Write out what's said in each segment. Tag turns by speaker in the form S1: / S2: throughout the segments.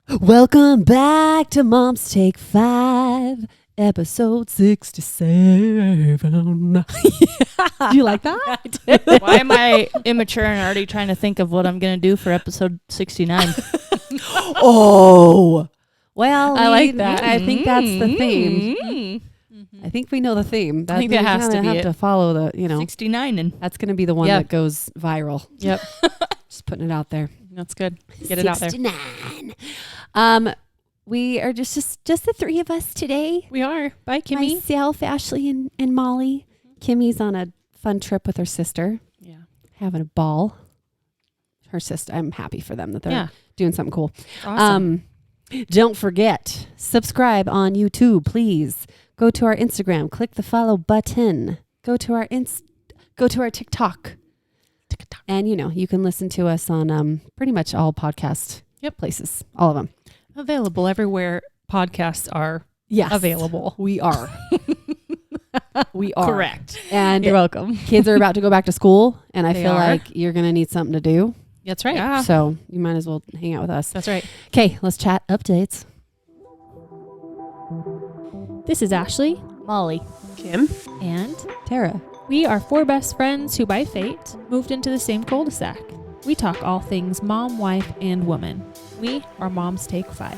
S1: Welcome back to Mom's Take 5, episode 67. Do you like that?
S2: Why am I immature and already trying to think of what I'm going to do for episode 69?
S1: Oh, well,
S2: I like that.
S1: I think that's the theme.
S2: Mm-hmm.
S1: I think we know the theme.
S2: I think that has to be
S1: have
S2: it.
S1: to follow the,
S2: 69 and
S1: that's going to be the one
S2: Yep.
S1: that goes viral.
S2: Yep.
S1: Just putting it out there.
S2: That's good. Get it out there.
S1: 69. We are just the three of us today.
S2: We are. Bye, Kimmy.
S1: Myself, Ashley, and Molly. Kimmy's on a fun trip with her sister,
S2: Yeah.
S1: having a ball. Her sister, I'm happy for them that they're
S2: Yeah.
S1: doing something cool.
S2: Awesome.
S1: Don't forget, subscribe on YouTube, please. Go to our Instagram, click the follow button. Go to our TikTok. And you can listen to us on pretty much all podcast places, all of them.
S2: Available everywhere podcasts are
S1: Yes,
S2: available.
S1: we are. We are.
S2: Correct.
S1: And
S2: You're welcome.
S1: kids are about to go back to school, and I
S2: They
S1: feel
S2: are.
S1: like you're going to need something to do.
S2: That's right.
S1: Yeah. So you might as well hang out with us.
S2: That's right.
S1: Okay, let's chat updates.
S3: This is Ashley,
S2: Molly.
S1: Kim.
S3: and
S1: Tara.
S3: we are four best friends who, by fate, moved into the same cul-de-sac. We talk all things mom, wife, and woman. We are Mom's Take 5.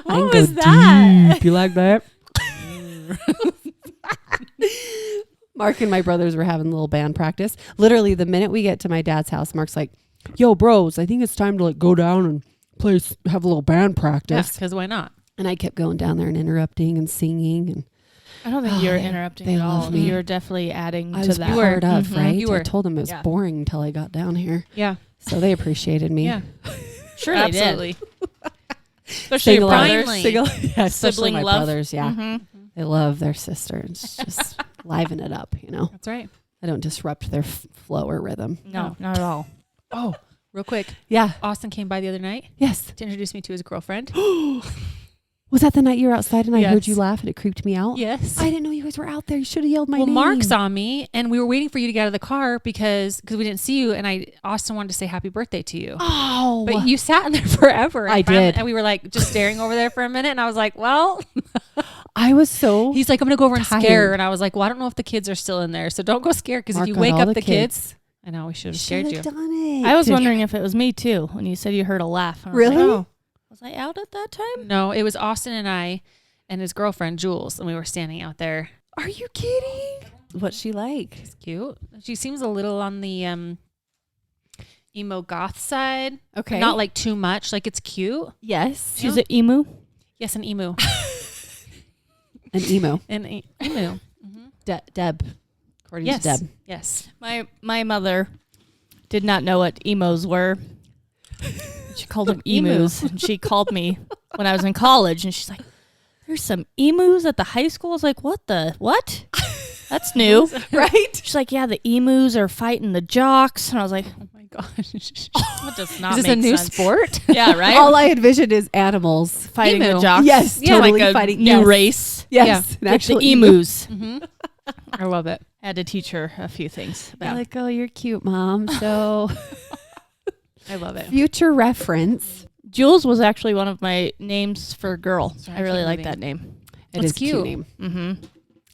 S1: What
S3: was that?
S1: Deep. You like that? Mark and my brothers were having a little band practice. Literally, the minute we get to my dad's house, Mark's like, "Yo, bros, I think it's time to go down and have a little band practice."
S2: Because why not?
S1: And I kept going down there and interrupting and singing, and
S2: I don't think
S1: Oh,
S2: you're
S1: they
S2: interrupting at
S1: love
S2: all.
S1: me.
S2: You're definitely adding
S1: I
S2: to
S1: was
S2: that.
S1: part of,
S2: Mhm.
S1: right?
S2: You were.
S1: I told them it was
S2: Yeah.
S1: boring until I got down here,
S2: Yeah.
S1: so they appreciated me.
S2: Yeah. Sure,
S1: Absolutely.
S2: Especially your
S1: Sing-along.
S2: brothers.
S1: Yeah, especially
S2: Sibling
S1: my
S2: love.
S1: brothers. Yeah,
S2: Mhm.
S1: they love their sister. It's just liven it up.
S2: That's right.
S1: I don't disrupt their flow or rhythm.
S2: No, not at all.
S3: Oh, real quick.
S1: Yeah.
S3: Austin came by the other night
S1: Yes.
S3: to introduce me to his girlfriend.
S1: Was that the night you were outside and I heard
S3: Yes.
S1: you laugh and it creeped me out?
S3: Yes.
S1: I didn't know you guys were out there. You should have yelled my
S3: Well,
S1: name.
S3: Mark saw me, and we were waiting for you to get out of the car because we didn't see you, and Austin wanted to say happy birthday to you.
S1: Oh.
S3: But you sat in there forever. And
S1: I
S3: finally-
S1: did.
S3: And we were like just staring over there for a minute, and I was like, well,
S1: I was so.
S3: he's like, I'm going to go over and
S1: Tired.
S3: scare her. And I was like, well, I don't know if the kids are still in there, so don't go scare, because if
S1: Mark
S3: you
S1: got
S3: wake
S1: all
S3: up the kids,
S1: kids.
S3: I know, we should have
S1: Should
S3: scared you.
S1: have done it.
S2: I was wondering if it was me too when you said you heard a laugh. And I was
S1: Really?
S2: like, oh, was I out at that time?
S3: No, it was Austin and I and his girlfriend, Jules, and we were standing out there.
S1: Are you kidding? What's she like?
S3: It's cute. She seems a little on the emo goth side.
S1: Okay.
S3: Not like too much. Like, it's cute.
S1: Yes.
S2: She's an emu.
S3: Yes, an emu.
S1: An emo.
S3: Emu. Mm-hmm.
S1: Deb. According
S3: Yes.
S1: to Deb.
S3: Yes.
S2: My mother did not know what emos were. She called them emus. And she called me when I was in college, and she's like, "There's some emus at the high school." I was like, "What? That's new."
S1: Right?
S2: She's like, "Yeah, the emus are fighting the jocks," and I was like,
S3: Oh my gosh.
S2: "That does not
S3: Is this
S2: make
S3: a new
S2: sense."
S3: sport?
S2: Yeah, right.
S1: All I envisioned is animals.
S2: Fighting
S3: Emu.
S2: the jocks.
S1: Yes,
S2: yeah,
S1: totally
S2: like a
S1: fighting-
S2: new
S1: yes.
S2: race.
S1: Yes.
S3: Yeah.
S1: An
S2: Like
S1: actual
S2: the emus.
S3: Mm-hmm. I love it.
S2: Had to teach her a few things
S1: They're
S2: about.
S1: like, oh, you're cute, Mom. So,
S3: I love it.
S1: future reference.
S2: Jules was actually one of my names for a girl.
S3: Sorry,
S2: I really
S3: keep
S2: like
S3: moving.
S2: that name.
S1: It
S3: It's
S1: is a cute
S3: cute.
S1: name.
S2: Mm-hmm.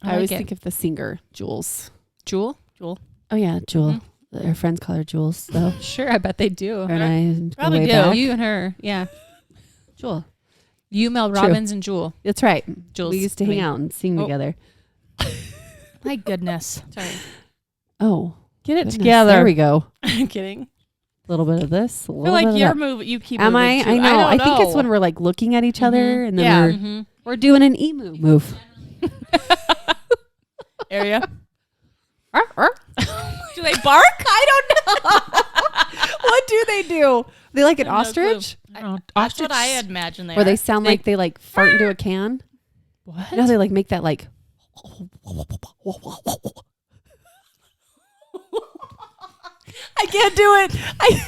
S1: I always think of the singer, Jules.
S3: Jewel?
S2: Jewel.
S1: Oh, yeah, Jewel. Her friends call her Jules, though.
S3: Sure, I bet they do.
S1: Her and I go
S2: Probably
S1: way
S2: do.
S1: back.
S3: You and her. Yeah.
S1: Jewel.
S3: You, Mel
S1: True.
S3: Robbins, and Jewel.
S1: That's right.
S3: Jules.
S1: We used to hang out and sing
S3: Oh.
S1: together.
S2: My goodness.
S3: Sorry.
S1: Oh,
S2: Get it
S1: goodness.
S2: together.
S1: There we go.
S3: I'm kidding.
S1: A little bit of this. A
S2: I
S1: little
S2: feel like
S1: bit of
S2: you're
S1: that.
S2: moving. You keep
S1: Am I?
S2: moving too.
S1: I know. I
S2: don't
S1: think it's
S2: know.
S1: when we're like looking at each other and then
S2: Yeah.
S3: Mm-hmm.
S1: we're doing an emu move.
S2: area.
S3: Do they bark? I don't know.
S1: What do they do? They like an
S2: I have no clue.
S1: ostrich?
S3: I don't know.
S2: That's what I had imagined there.
S1: Or they sound like they like fart into a can?
S3: What?
S1: No, they like make that like. I can't do it.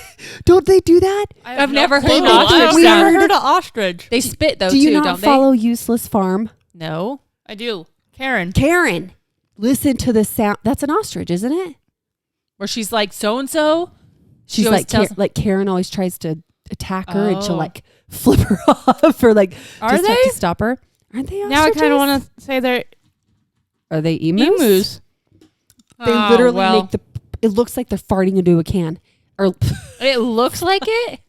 S1: Don't they do that?
S3: I've never heard
S1: They
S3: an
S1: make it
S3: ostrich
S2: I've
S1: weird.
S2: never heard an ostrich.
S3: They spit though
S1: do you
S3: too,
S1: not
S3: don't
S1: follow Useless Farm?
S3: they? No.
S2: I do. Karen.
S1: Karen. listen to the sound. That's an ostrich, isn't it?
S3: Where she's like, so-and-so.
S1: She's
S3: always
S1: like,
S3: tells-
S1: like Karen always tries to attack her and she'll
S3: Oh.
S1: like flip her off or like
S2: Are
S1: just have
S2: they?
S1: to stop her. Aren't they ostriches?
S2: Now I kind of want to say they're
S1: Are they emus?
S2: emus.
S1: They
S3: Oh,
S1: literally
S3: well,
S1: make it looks like they're farting into a can. Or
S3: It looks like it.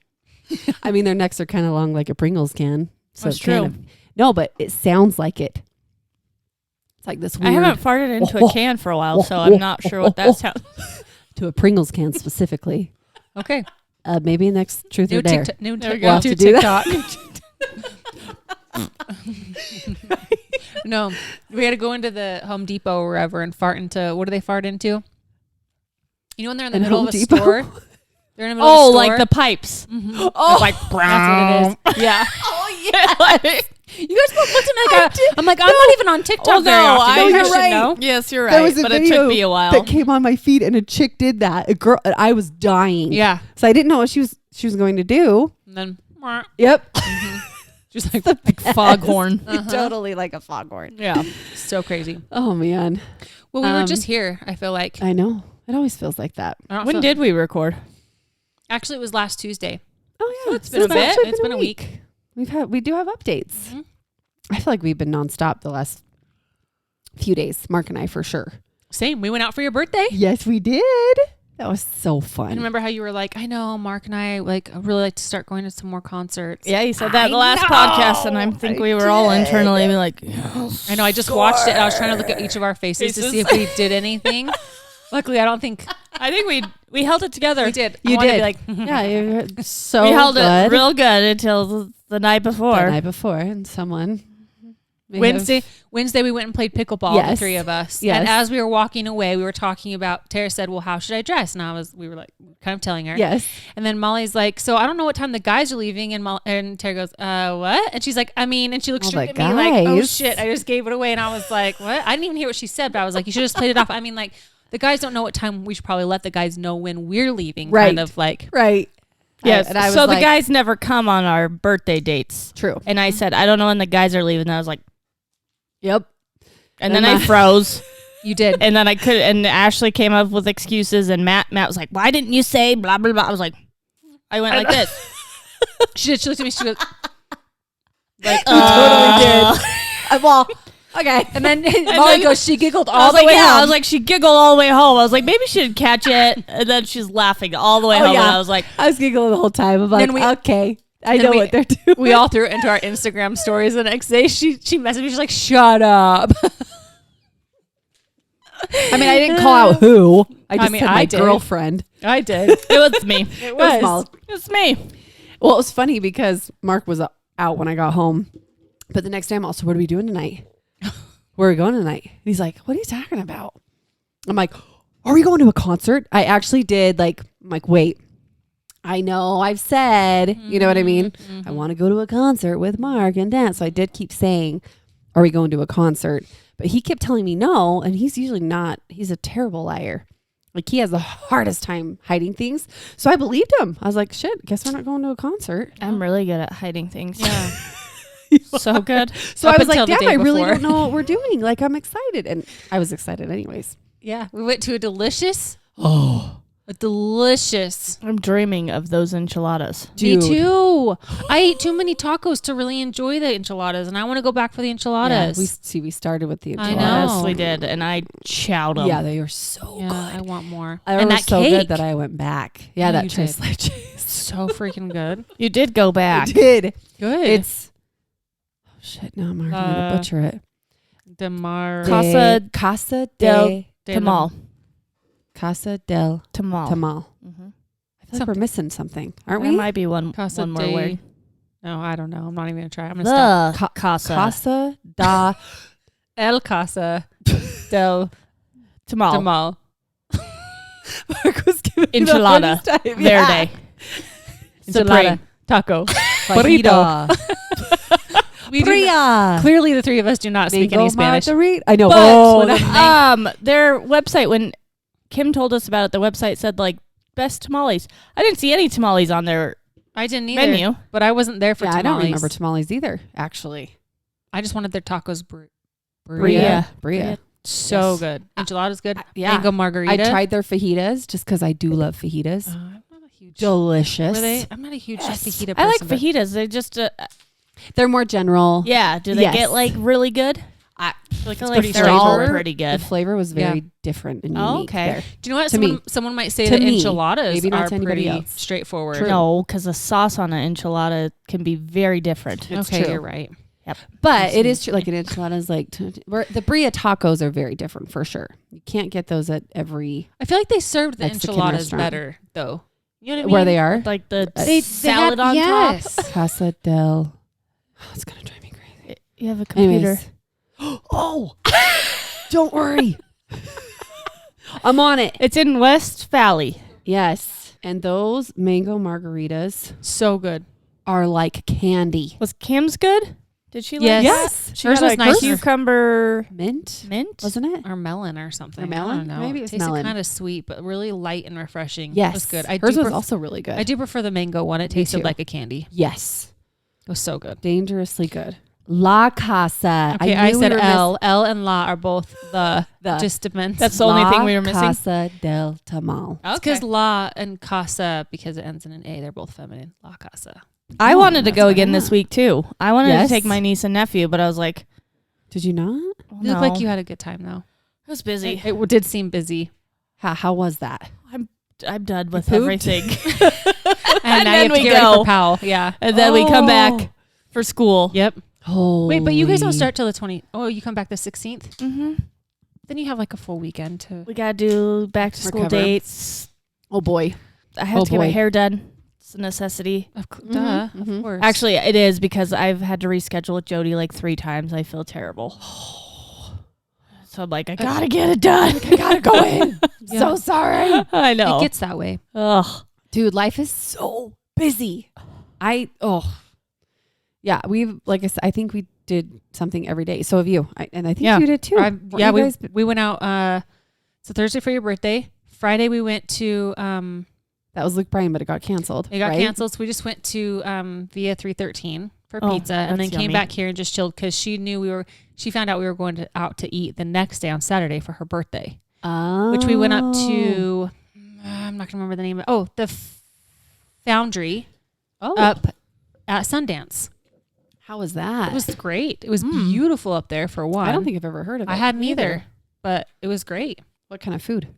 S1: I mean, their necks are kind of long like a Pringles can. So
S2: That's
S1: it's kind
S2: true.
S1: of- no, but it sounds like it. It's like this weird
S2: I haven't farted into a can for a while, so I'm not sure what that sounds.
S1: to a Pringles can specifically.
S3: Okay.
S1: Maybe next Truth or Dare.
S3: New
S2: There we
S3: TikTok.
S2: go.
S1: We'll have to do that.
S3: No, we got to go into the Home Depot or wherever and fart into. What do they fart into? You know when they're in the
S1: In
S3: middle
S1: Home
S3: of a
S1: Depot?
S3: store. They're in the middle
S2: Oh,
S3: of a store.
S2: like the pipes.
S3: Mhm.
S1: Oh,
S3: It's like that's what it is. Yeah.
S1: oh yeah.
S3: You guys both looked at me like I'm like I'm not even on TikTok
S2: Oh,
S3: very
S2: no,
S3: often.
S2: I-
S3: You
S1: you're
S3: should
S1: right.
S3: know.
S2: Yes, you're
S1: There
S2: right.
S1: was a
S2: But it
S1: video
S2: took me a while.
S1: that came on my feed, and a chick did that. A girl, I was dying.
S3: Yeah.
S1: So I didn't know what she was going to do.
S3: And then
S1: Yep.
S3: just like
S2: like foghorn.
S1: Totally like a foghorn.
S3: yeah, so crazy.
S1: Oh man,
S3: Well, we were
S1: Um,
S3: just here. I feel like
S1: I know. It always feels like that.
S3: I don't
S2: When
S3: feel-
S2: did we record?
S3: actually it was last Tuesday.
S1: Oh yeah,
S3: it's been a bit.
S1: actually
S3: It's been a week.
S1: We do have updates.
S3: Mhm.
S1: I feel like we've been nonstop the last few days. Mark and I for sure.
S3: Same. We went out for your birthday.
S1: Yes, we did. That was so fun.
S3: I remember how you were like, I know Mark and I like I really like to start going to some more concerts.
S2: Yeah, you said that
S1: I
S2: the last
S1: know.
S2: podcast, and I think we were all
S1: did.
S2: internally like,
S3: I know. I just watched it. I was trying to look at each of our faces to see if we did anything. Luckily, I don't think
S2: I think we held it together.
S3: we did.
S1: You
S3: I wanted to
S1: did.
S3: be like,
S1: Yeah, you're so
S2: we held
S1: good.
S2: it real good until the night before.
S1: The night before, and someone may
S3: Wednesday
S1: have-
S3: we went and played pickleball, the
S1: Yes.
S3: three of us.
S1: Yes.
S3: And as we were walking away, we were talking about, Tara said, well, how should I dress? And we were like kind of telling her.
S1: Yes.
S3: And then Molly's like, so I don't know what time the guys are leaving. And Tara goes, what? And she's like, I mean, and she looks
S1: Oh,
S3: straight
S1: the
S3: at me like, oh
S1: guys.
S3: shit, I just gave it away. And I was like, what? I didn't even hear what she said, but I was like, you should have just played it off. I mean, like, the guys don't know what time. We should probably let the guys know when we're leaving.
S1: Right.
S3: Kind of like,
S1: Right.
S2: Yes.
S1: And I was
S2: So the
S1: like,
S2: guys never come on our birthday dates.
S1: True.
S2: And I said, I don't know when the guys are leaving. And I was like,
S1: Yep.
S2: and
S1: And
S2: then I
S1: my-
S2: froze.
S3: you did.
S2: And then I could, and Ashley came up with excuses, and Matt was like, why didn't you say blah, blah, blah? I was like, I went like this.
S3: She did. She looked at me. She goes,
S2: Like,
S1: You totally did. Well, okay.
S3: and then Molly
S2: then-
S3: goes, she giggled
S2: I
S3: all
S2: was
S3: the
S2: like,
S3: way
S2: yeah.
S3: home.
S2: I was like, she giggled all the way home. I was like, maybe she didn't catch it. And then she's laughing all the way
S1: Oh,
S2: home.
S1: yeah.
S2: And I was like,
S1: I was giggling the whole time. I'm like,
S3: Then we-
S1: okay, I
S3: then
S1: know
S3: we-
S1: what they're doing.
S3: we all threw it into our Instagram stories the next day. She messaged me. She's like, shut up.
S1: I mean, I didn't call out who. I just
S3: mean,
S1: said
S3: I
S1: my
S3: did.
S1: girlfriend.
S3: I did.
S2: it was me.
S3: It
S1: was Molly.
S2: It's me.
S1: Well, it was funny because Mark was out when I got home. But the next day I'm also, what are we doing tonight? Where are we going tonight? And he's like, what are you talking about? I'm like, are we going to a concert? I actually did I'm like, wait, I know I've said, you know what I mean? I want to go to a concert with Mark and dance. So I did keep saying, are we going to a concert? But he kept telling me no. And he's usually not, he's a terrible liar. Like he has the hardest time hiding things. So I believed him. I was like, shit, guess we're not going to a concert.
S2: I'm really good at hiding things.
S3: Yeah.
S2: So good.
S1: So
S3: Up
S1: I was like,
S3: until the
S1: damn,
S3: day
S1: I really
S3: before.
S1: don't know what we're doing. Like, I'm excited. And I was excited anyways.
S3: Yeah. We went to a delicious.
S1: Oh,
S2: I'm dreaming of those enchiladas.
S1: dude.
S3: Me too. I ate too many tacos to really enjoy the enchiladas, and I want to go back for the
S1: Yeah,
S3: enchiladas.
S1: we started with the
S3: I
S1: enchiladas.
S3: know.
S2: Yes, we did. And I chowed them.
S1: Yeah, they were so
S3: Yeah, I
S1: good.
S3: want more.
S1: They
S3: and
S1: were
S3: that
S1: so
S3: cake,
S1: good that I went back. Yeah,
S3: Yeah,
S1: that
S3: you
S1: tres
S3: did.
S1: leches.
S3: so freaking good.
S2: You did go
S1: I
S2: back.
S1: did.
S3: Good.
S1: It's, oh shit, now I'm already going to butcher it.
S3: Demar.
S2: Casa
S1: del
S2: del Tamal.
S1: Casa del
S2: Tamal.
S1: Tamal.
S2: Mm-hmm.
S1: I feel like we're missing something, aren't
S2: There
S1: we?
S2: might be one
S3: Casa
S2: more
S3: de-
S2: word.
S3: No, I don't know. I'm not even gonna try. I'm gonna stop.
S2: The Casa.
S1: Casa da
S3: El Casa del
S2: Tamal.
S3: Tamal.
S1: Mark was giving me the
S2: Enchilada.
S1: hardest time.
S2: Verde.
S1: Yeah.
S3: Enchilada. Taco.
S1: Fajita.
S3: We do
S1: Bria.
S3: clearly, the three of us do not speak
S1: Mango
S3: any Spanish.
S1: margarita. I know.
S2: But
S1: Oh,
S2: their website, when Kim told us about it, the website said like best tamales. I didn't see any tamales on their
S3: I didn't either.
S2: menu.
S3: But I wasn't there for
S1: yeah,
S3: tamales.
S1: I don't remember tamales either, actually.
S3: I just wanted their tacos.
S2: Bria.
S1: Bria.
S3: So
S1: Yes.
S3: good. Enchilada's good.
S1: Yeah.
S3: Mango margarita.
S1: I tried their fajitas just because I do love fajitas.
S3: I'm not a huge.
S1: Delicious.
S3: Were they? I'm not a huge
S1: Yes.
S3: fajita person.
S2: I like
S3: but-
S2: fajitas. They just,
S1: They're more general.
S2: yeah. Do they
S1: Yes.
S2: get like really good?
S3: I feel like
S2: I feel
S3: it's
S2: like
S3: pretty
S2: they're all
S3: straightforward.
S2: pretty
S1: The
S2: good.
S1: flavor was
S3: Yeah.
S1: very different and
S2: Oh,
S1: unique.
S2: okay.
S1: There.
S3: Do you know what?
S1: To
S3: Someone might say
S1: To
S3: that
S1: me.
S3: enchiladas
S1: Maybe not
S3: are
S1: to anybody
S3: pretty
S1: else.
S3: straightforward.
S1: True.
S2: No, because the sauce on an enchilada can be very different.
S1: It's
S3: Okay,
S1: true.
S3: you're right.
S1: But it is true. Like an enchilada is like the birria tacos are very different for sure. You can't get those at every
S3: I feel like they served the
S1: Mexican
S3: enchiladas
S1: restaurant.
S3: better though. You know what I mean?
S1: where they are.
S2: Like the
S1: They
S2: salad on
S3: yes.
S1: Casa del. Oh, it's gonna drive me crazy.
S2: top. You have a computer.
S1: Anyways. Oh, don't worry. I'm on it.
S2: It's in West Valley.
S1: Yes, and those mango margaritas
S3: So good.
S1: are like candy.
S2: Was Kim's good? Did she like
S3: Yes.
S2: that?
S1: Yes.
S2: She
S3: Hers
S2: had
S3: was
S2: like
S3: nicer.
S2: cucumber
S1: Mint,
S2: mint.
S1: wasn't it?
S3: Or melon or something.
S1: Or melon?
S3: I don't know.
S1: Maybe it's
S3: tasted
S1: melon.
S3: kind of sweet, but really light and refreshing.
S1: Yes,
S3: It was good.
S1: Hers was also really good.
S3: I do prefer the mango one. It
S1: Me
S3: tasted
S1: too.
S3: like a candy.
S1: Yes,
S3: It was so good.
S1: dangerously good. La Casa.
S3: Okay, I
S1: knew
S3: said
S1: we were
S3: L. L and La are both the
S1: The-
S3: distaments.
S2: That's the only thing we were missing.
S1: Casa del Tamal.
S3: because La and Casa, because it ends in an A, they're both feminine. La Casa.
S2: I
S1: Oh,
S2: wanted to
S1: that's
S2: go
S1: what I
S2: again this
S1: want.
S2: week too. I wanted
S1: Yes.
S2: to take my niece and nephew, but I was like,
S1: Did you not?
S2: oh,
S3: You look like you had a good time though.
S2: It was busy.
S3: It did seem busy.
S1: How was that?
S2: I'm done with
S1: pooped?
S2: everything.
S3: And, now
S2: then
S3: you have to
S2: we
S3: get ready
S2: go.
S3: for Powell. Yeah.
S2: And then we come
S1: Oh.
S2: back for school.
S3: Yep.
S1: Oh,
S3: Wait, but you guys don't start till the 20. Oh, you come back the 16th?
S2: Mm-hmm.
S3: Then you have like a full weekend to.
S2: We gotta do back to school
S1: Recover.
S2: dates.
S1: Oh boy.
S2: I have
S1: Oh,
S2: to get my
S1: boy.
S2: hair done. It's a necessity.
S3: Duh,
S1: mhm.
S3: of course.
S2: Actually, it is because I've had to reschedule with Jody like 3 times. I feel terrible. So I'm like, I gotta get it done. I gotta go in.
S3: Yeah.
S1: So sorry.
S2: I know.
S3: It gets that way.
S2: Ugh.
S1: Dude, life is so busy. Yeah, we've, like I said, I think we did something every day. So have you. And I think
S2: Yeah.
S1: you did too. Weren't you
S3: we
S1: guys-
S3: we went out. So Thursday for your birthday. Friday we went to.
S1: that was Luke Bryan, but it got canceled.
S3: It got
S1: right?
S3: canceled, so we just went to Via 313 for
S2: Oh,
S3: pizza, and then
S2: that's
S3: came
S2: yummy.
S3: back here and just chilled because she knew she found out we were going out to eat the next day on Saturday for her birthday,
S1: Oh.
S3: which we went up to. I'm not gonna remember the name. The Foundry up at Sundance.
S1: How was that?
S3: It was great. It was beautiful up there for one.
S1: I don't think I've ever heard of it.
S3: I hadn't either, but it was great.
S1: What kind of food?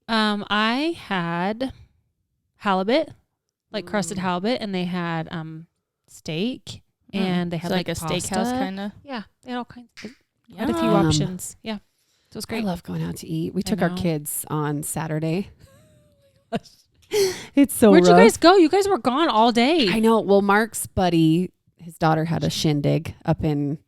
S3: I had halibut, like crusted halibut, and they had steak, and they had
S2: It's like a
S3: pasta.
S2: steakhouse kind of.
S3: Yeah, they had all kinds. They had a few options. Yeah, so it was
S1: I
S3: great.
S1: love going out to eat. We took our
S3: know.
S1: kids on Saturday. It's so
S3: Where'd
S1: rough.
S3: you guys go? You guys were gone all day.
S1: I know. Well, Mark's buddy, his daughter had a shindig up in,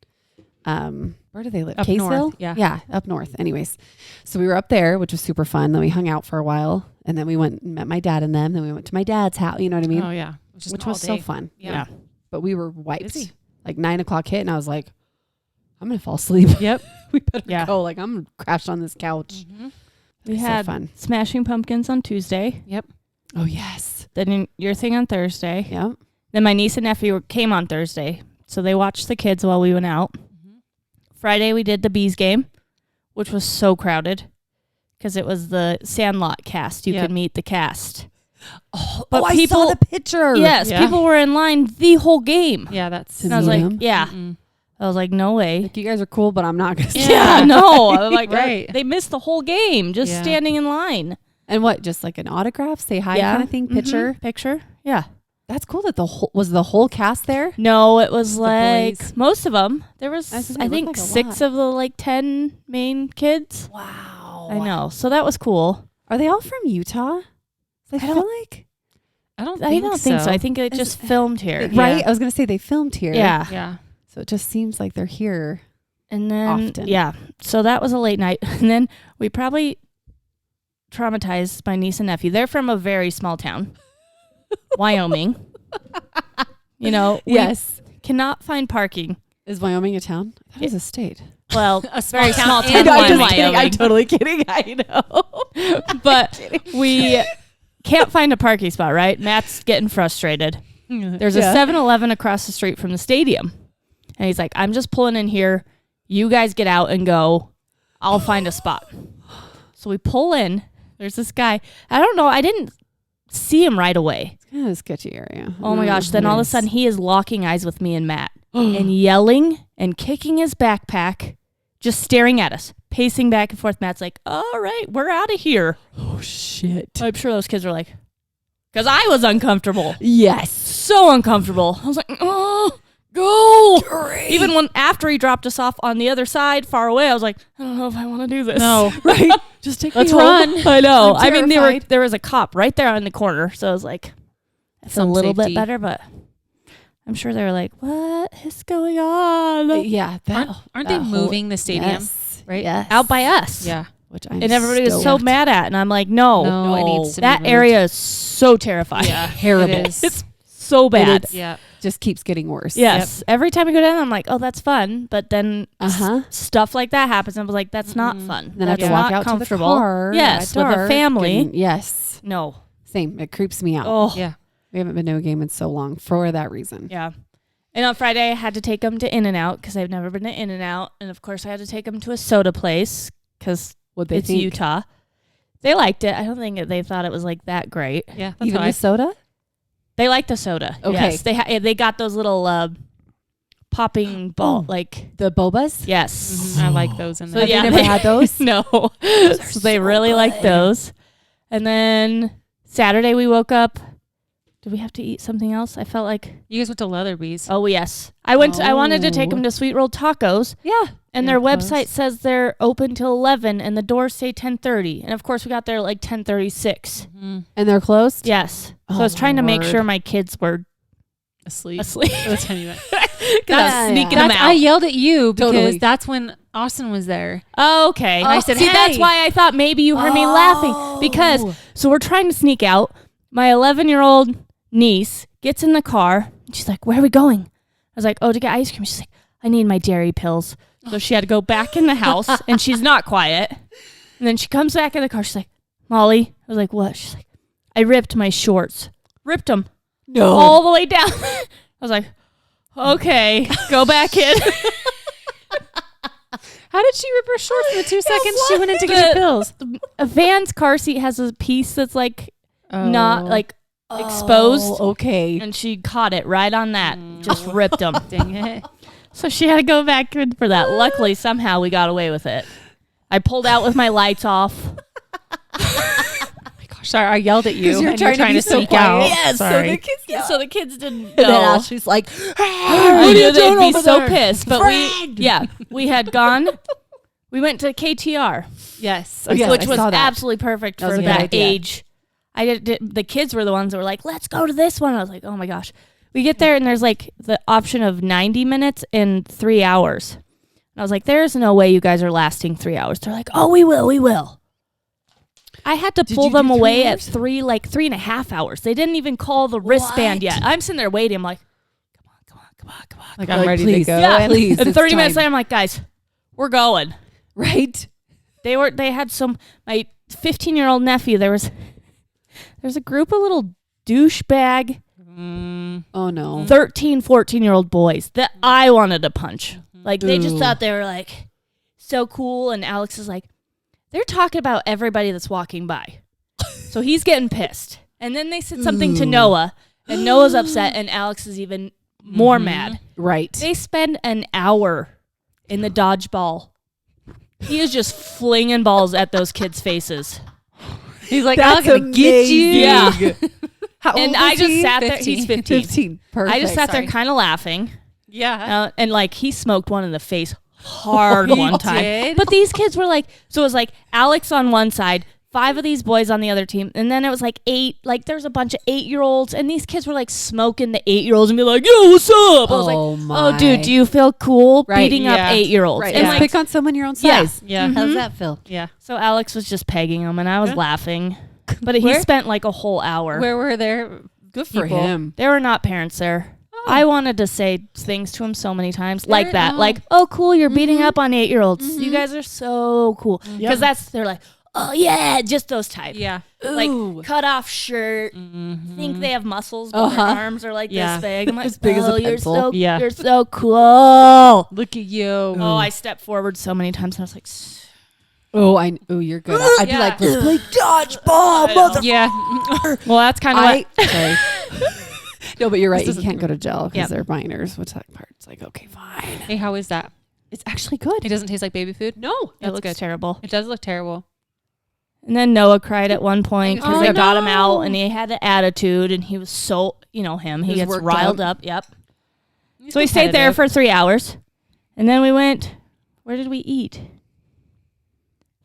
S1: where do they live?
S3: Up
S1: Kaysville?
S3: north, yeah.
S1: Yeah, up north. Anyways, so we were up there, which was super fun. Then we hung out for a while, and then we went and met my dad and them. Then we went to my dad's house. You know what I mean?
S3: Oh yeah, it
S1: Which was so fun.
S3: Yeah.
S1: But we were wiped.
S3: Busy.
S1: Like 9 o'clock hit, and I was like, I'm gonna fall asleep.
S3: Yep.
S1: We better
S2: Yeah.
S1: go. Like I'm gonna crash on this couch.
S2: We
S1: So
S2: had
S1: fun.
S2: Smashing Pumpkins on Tuesday.
S3: Yep.
S1: Oh yes.
S2: Then your thing on Thursday.
S1: Yeah.
S2: Then my niece and nephew came on Thursday. So they watched the kids while we went out. Friday we did the Bees game, which was so crowded because it was the Sandlot cast. You
S3: Yeah.
S2: could meet the cast.
S1: Oh,
S2: But
S1: I
S2: people-
S1: saw the picture.
S2: Yes,
S3: Yeah.
S2: people were in line the whole game.
S3: Yeah, that's.
S2: And I was
S1: meet
S2: like,
S1: him?
S2: yeah.
S3: Mm-mm.
S2: I was like, no way.
S1: Like, you guys are cool, but I'm not gonna.
S2: Yeah, no. I'm like,
S3: Right.
S2: they missed the whole game just
S3: Yeah.
S2: standing in line.
S1: And what? Just like an autograph, say hi
S2: Yeah.
S1: kind of thing.
S2: Mhm.
S1: Picture.
S2: Picture. Yeah.
S1: That's cool. That the whole cast there.
S2: No, it was
S1: The
S2: like
S1: boys.
S2: most of them. There was,
S1: I was gonna say,
S2: I
S1: it
S2: think,
S1: looked like a
S2: 6
S1: lot.
S2: of the like 10 main kids.
S1: Wow.
S2: I know. So that was cool.
S1: Are they all from Utah? I feel
S2: don't-
S1: like
S3: I don't.
S2: I don't think so. I think it
S1: Is-
S2: just filmed here.
S1: right. I was gonna say they filmed here.
S2: Yeah.
S3: Yeah.
S1: So it just seems like they're here.
S2: And then,
S1: Often.
S2: yeah. So that was a late night. And then we probably traumatized my niece and nephew. They're from a very small town, Wyoming. You know, we cannot find parking.
S1: Is Wyoming a town? That is a state.
S2: Well,
S3: A small
S2: very
S3: town
S2: small
S3: in
S2: town.
S3: I'm
S2: in
S3: just kidding.
S2: Wyoming.
S1: I'm totally kidding. I know.
S2: But we can't find a parking spot, right? Matt's getting frustrated. There's
S1: Yeah.
S2: a 7-Eleven across the street from the stadium. And he's like, I'm just pulling in here. You guys get out and go. I'll find a spot. So we pull in. There's this guy. I don't know. I didn't see him right away.
S1: It's kind of a sketchy area.
S2: Oh my gosh. Then all of a sudden he is locking eyes with me and Matt and yelling and kicking his backpack, just staring at us, pacing back and forth. Matt's like, all right, we're out of here.
S1: Oh, shit.
S2: I'm sure those kids were like, because I was uncomfortable.
S1: Yes.
S2: So uncomfortable. I was like, oh, go.
S1: Great.
S2: Even when after he dropped us off on the other side, far away, I was like, I don't know if I want to do this.
S3: No.
S1: Right? Just take
S3: Let's
S1: me home.
S3: run.
S2: I know.
S1: I'm
S2: I mean,
S1: terrified.
S2: there was a cop right there in the corner, so I was like, it's a
S3: Some
S2: little
S3: safety.
S2: bit better, but I'm sure they were like, what is going on?
S1: Yeah.
S3: Aren't they moving the stadium?
S1: Yes.
S3: Right?
S1: Yes.
S2: Out by us.
S3: Yeah.
S1: Which I'm
S2: And everybody was so
S1: stoked.
S2: mad at, and I'm like, no,
S3: No, it needs to be
S2: that
S3: moved.
S2: area is so terrifying.
S3: Yeah.
S1: Terrible.
S3: It is.
S2: It's so bad.
S1: It's-
S3: Yeah.
S1: Just keeps getting worse.
S2: Yes. Every time I go down, I'm like, oh, that's fun. But then
S1: Uh-huh.
S2: stuff like that happens. And I was like, that's not
S3: Mm-mm.
S2: fun.
S1: Then I have
S2: that's
S1: to walk
S2: not
S1: out
S2: comfortable.
S1: to the car.
S2: Yes,
S1: at
S2: with a
S1: dark
S2: family.
S1: and- yes.
S2: No.
S1: Same. It creeps me out.
S2: Oh,
S3: Yeah.
S1: We haven't been to a game in so long for that reason.
S2: yeah. And on Friday, I had to take them to In-N-Out because I've never been to In-N-Out. And, of course, I had to take them to a soda place because
S1: What they
S2: it's
S1: think.
S2: Utah. They liked it. I don't think they thought it was, like, that great.
S3: Yeah. That's
S1: Even
S3: how
S1: the soda?
S2: They liked the soda.
S1: Okay.
S2: Yes. They got those little popping ball,
S1: Oh.
S2: like,
S1: The bobas?
S2: yes.
S3: I like those in
S2: So,
S3: there.
S1: Have
S2: yeah,
S1: you never
S2: they-
S1: had those?
S2: No. So they really liked those. And then Saturday we woke up. Did we have to eat something else? I felt like,
S3: You guys went to Leatherby's.
S2: oh yes. I wanted to take them
S1: Oh.
S2: to Sweet Rolled Tacos,
S1: Yeah.
S2: and
S1: They're
S2: their website
S1: closed.
S2: says they're open till 11 and the doors say 10:30. And of course we got there like 10:36.
S3: Mhm.
S1: And they're closed?
S2: Yes.
S1: Oh,
S2: So I was trying to make
S1: Lord.
S2: sure my kids were
S3: Asleep.
S2: asleep.
S3: That's funny.
S2: Because I was sneaking them
S3: I
S2: out.
S3: yelled at you because
S1: Totally.
S3: that's when Austin was there.
S2: Oh, okay.
S1: Oh,
S2: I said,
S1: see,
S2: hey. That's
S1: hey.
S2: why I thought maybe you heard me laughing. Because, so we're trying to sneak out. My 11-year-old niece gets in the car. And she's like, where are we going? I was like, oh, to get ice cream. She's like, I need my dairy pills. So she had to go back in the house, and she's not quiet. And then she comes back in the car. She's like, Molly. I was like, what? She's like, I ripped my shorts. Ripped them
S1: No.
S2: all the way down. I was like, okay, go back in.
S3: How did she rip her shorts in the 2 seconds she went in to get
S2: The-
S3: her pills?
S2: A Van's car seat has a piece that's like not
S3: Oh.
S2: like exposed,
S1: Oh, okay.
S2: and she caught it right on that. Just ripped them.
S3: Dang it.
S2: So she had to go back in for that. Luckily, somehow we got away with it. I pulled out with my lights off.
S3: Sorry, I yelled at you.
S1: You're
S3: and
S1: trying
S3: you're trying
S1: to be
S3: to
S1: so
S3: sneak
S1: quiet.
S3: out.
S2: Yes,
S3: Sorry.
S2: so the kids didn't
S1: And then
S2: know.
S1: Ashley's like,
S2: I knew they'd be so
S1: there?
S2: pissed, but
S1: Friend!
S2: we had gone. We went to KTR,
S3: Yes.
S1: Oh, yes,
S2: which
S1: I
S2: was
S1: saw that.
S2: absolutely perfect
S1: That was
S2: for
S1: a good
S2: that
S1: idea.
S2: age. The kids were the ones that were like, let's go to this one. I was like, oh my gosh. We get there and there's like the option of 90 minutes and 3 hours. And I was like, there's no way you guys are lasting 3 hours. They're like, oh, we will. I had to
S1: Did
S2: pull
S1: you do
S2: them
S1: 3
S2: away at
S1: hours?
S2: 3.5 hours. They didn't even call the wristband
S1: What?
S2: yet. I'm sitting there waiting. I'm like, come on.
S3: Like,
S1: Like,
S3: I'm ready
S1: please.
S3: to go.
S2: Yeah.
S1: Please,
S2: And
S1: it's
S2: 30 minutes
S1: time.
S2: later, I'm like, guys, we're going.
S1: right?
S2: They had my 15-year-old nephew, there's a group of little douchebag
S3: Mm.
S1: Oh, no.
S2: 13, 14-year-old boys that I wanted to punch. Like, they just
S1: Ooh.
S2: thought they were, like, so cool. And Alex is like, they're talking about everybody that's walking by. So he's getting pissed. And then they said something to
S1: Ooh.
S2: Noah, and Noah's upset, and Alex is even more
S3: Mhm.
S2: mad.
S1: Right.
S2: They spend an hour in the dodgeball. He is just flinging balls at those kids' faces.
S3: He's like,
S1: That's
S3: I'm going to get you.
S2: amazing.
S1: Yeah. How
S2: And
S1: old
S2: I
S1: is
S2: just
S1: he?
S2: sat there. He's 15.
S1: 15. Perfect.
S2: I just sat
S3: Sorry.
S2: there kind of laughing.
S3: Yeah.
S2: And like he smoked one in the face hard
S3: He
S2: one time.
S3: did?
S2: But these kids were like, so it was like Alex on one side, 5 of these boys on the other team, and then it was like 8. Like there's a bunch of 8-year-olds, and these kids were like smoking the 8-year-olds and be like, "Yo, what's up?" I was like, "Oh, dude, do you feel cool
S1: Right,
S2: beating
S3: yeah.
S2: up 8-year-olds?"
S1: Right.
S2: And
S1: Let's
S2: like,
S1: pick on someone your own
S2: Yeah.
S1: size.
S3: Yeah.
S2: Mhm.
S1: How does that feel?
S3: Yeah.
S2: so Alex was just pegging them, and I was
S3: Yeah.
S2: laughing. But he
S3: Where?
S2: spent like a whole hour.
S3: Where were there?
S1: Good for
S3: People.
S1: him.
S2: There were not parents there. I wanted to say things to him so many times like
S3: There-
S2: that.
S3: oh.
S2: Like, oh, cool, you're beating
S1: Mhm.
S2: up on 8-year-olds. You
S1: Mhm.
S2: guys are so cool. Because they're like, oh, yeah, just those type.
S3: Yeah.
S2: Like,
S1: Ooh.
S2: cut off shirt.
S3: Mm-hmm.
S2: Think they have muscles, but
S1: Uh-huh.
S2: their arms are like
S3: Yeah.
S2: this big. I'm like,
S1: As big as a
S2: oh, you're
S1: pencil.
S2: so,
S3: Yeah.
S2: you're so cool.
S3: Look at you.
S2: Oh, I stepped forward so many times. And I was like,
S1: Oh, you're good. I'd be like, let's
S3: Yeah.
S1: play dodgeball, mother.
S3: Yeah.
S2: Well, that's kind of what.
S1: Sorry. No, but you're right.
S3: This
S1: You
S3: isn't-
S1: can't go to jail because
S2: Yep.
S1: they're minors. What's that part? It's like, okay, fine.
S3: Hey, how is that?
S1: It's actually good.
S3: It doesn't taste like baby food?
S1: No.
S2: It
S3: That's
S2: looks
S3: good.
S2: terrible.
S3: It does look terrible.
S2: And then Noah cried at one point because
S1: Oh,
S2: they got him
S1: no.
S2: out, and he had an attitude, and he was so, him. He
S1: He was
S2: gets
S1: worked
S2: layed
S1: up.
S2: up. Yep. So we stayed there for 3 hours, and then we went. Where did we eat?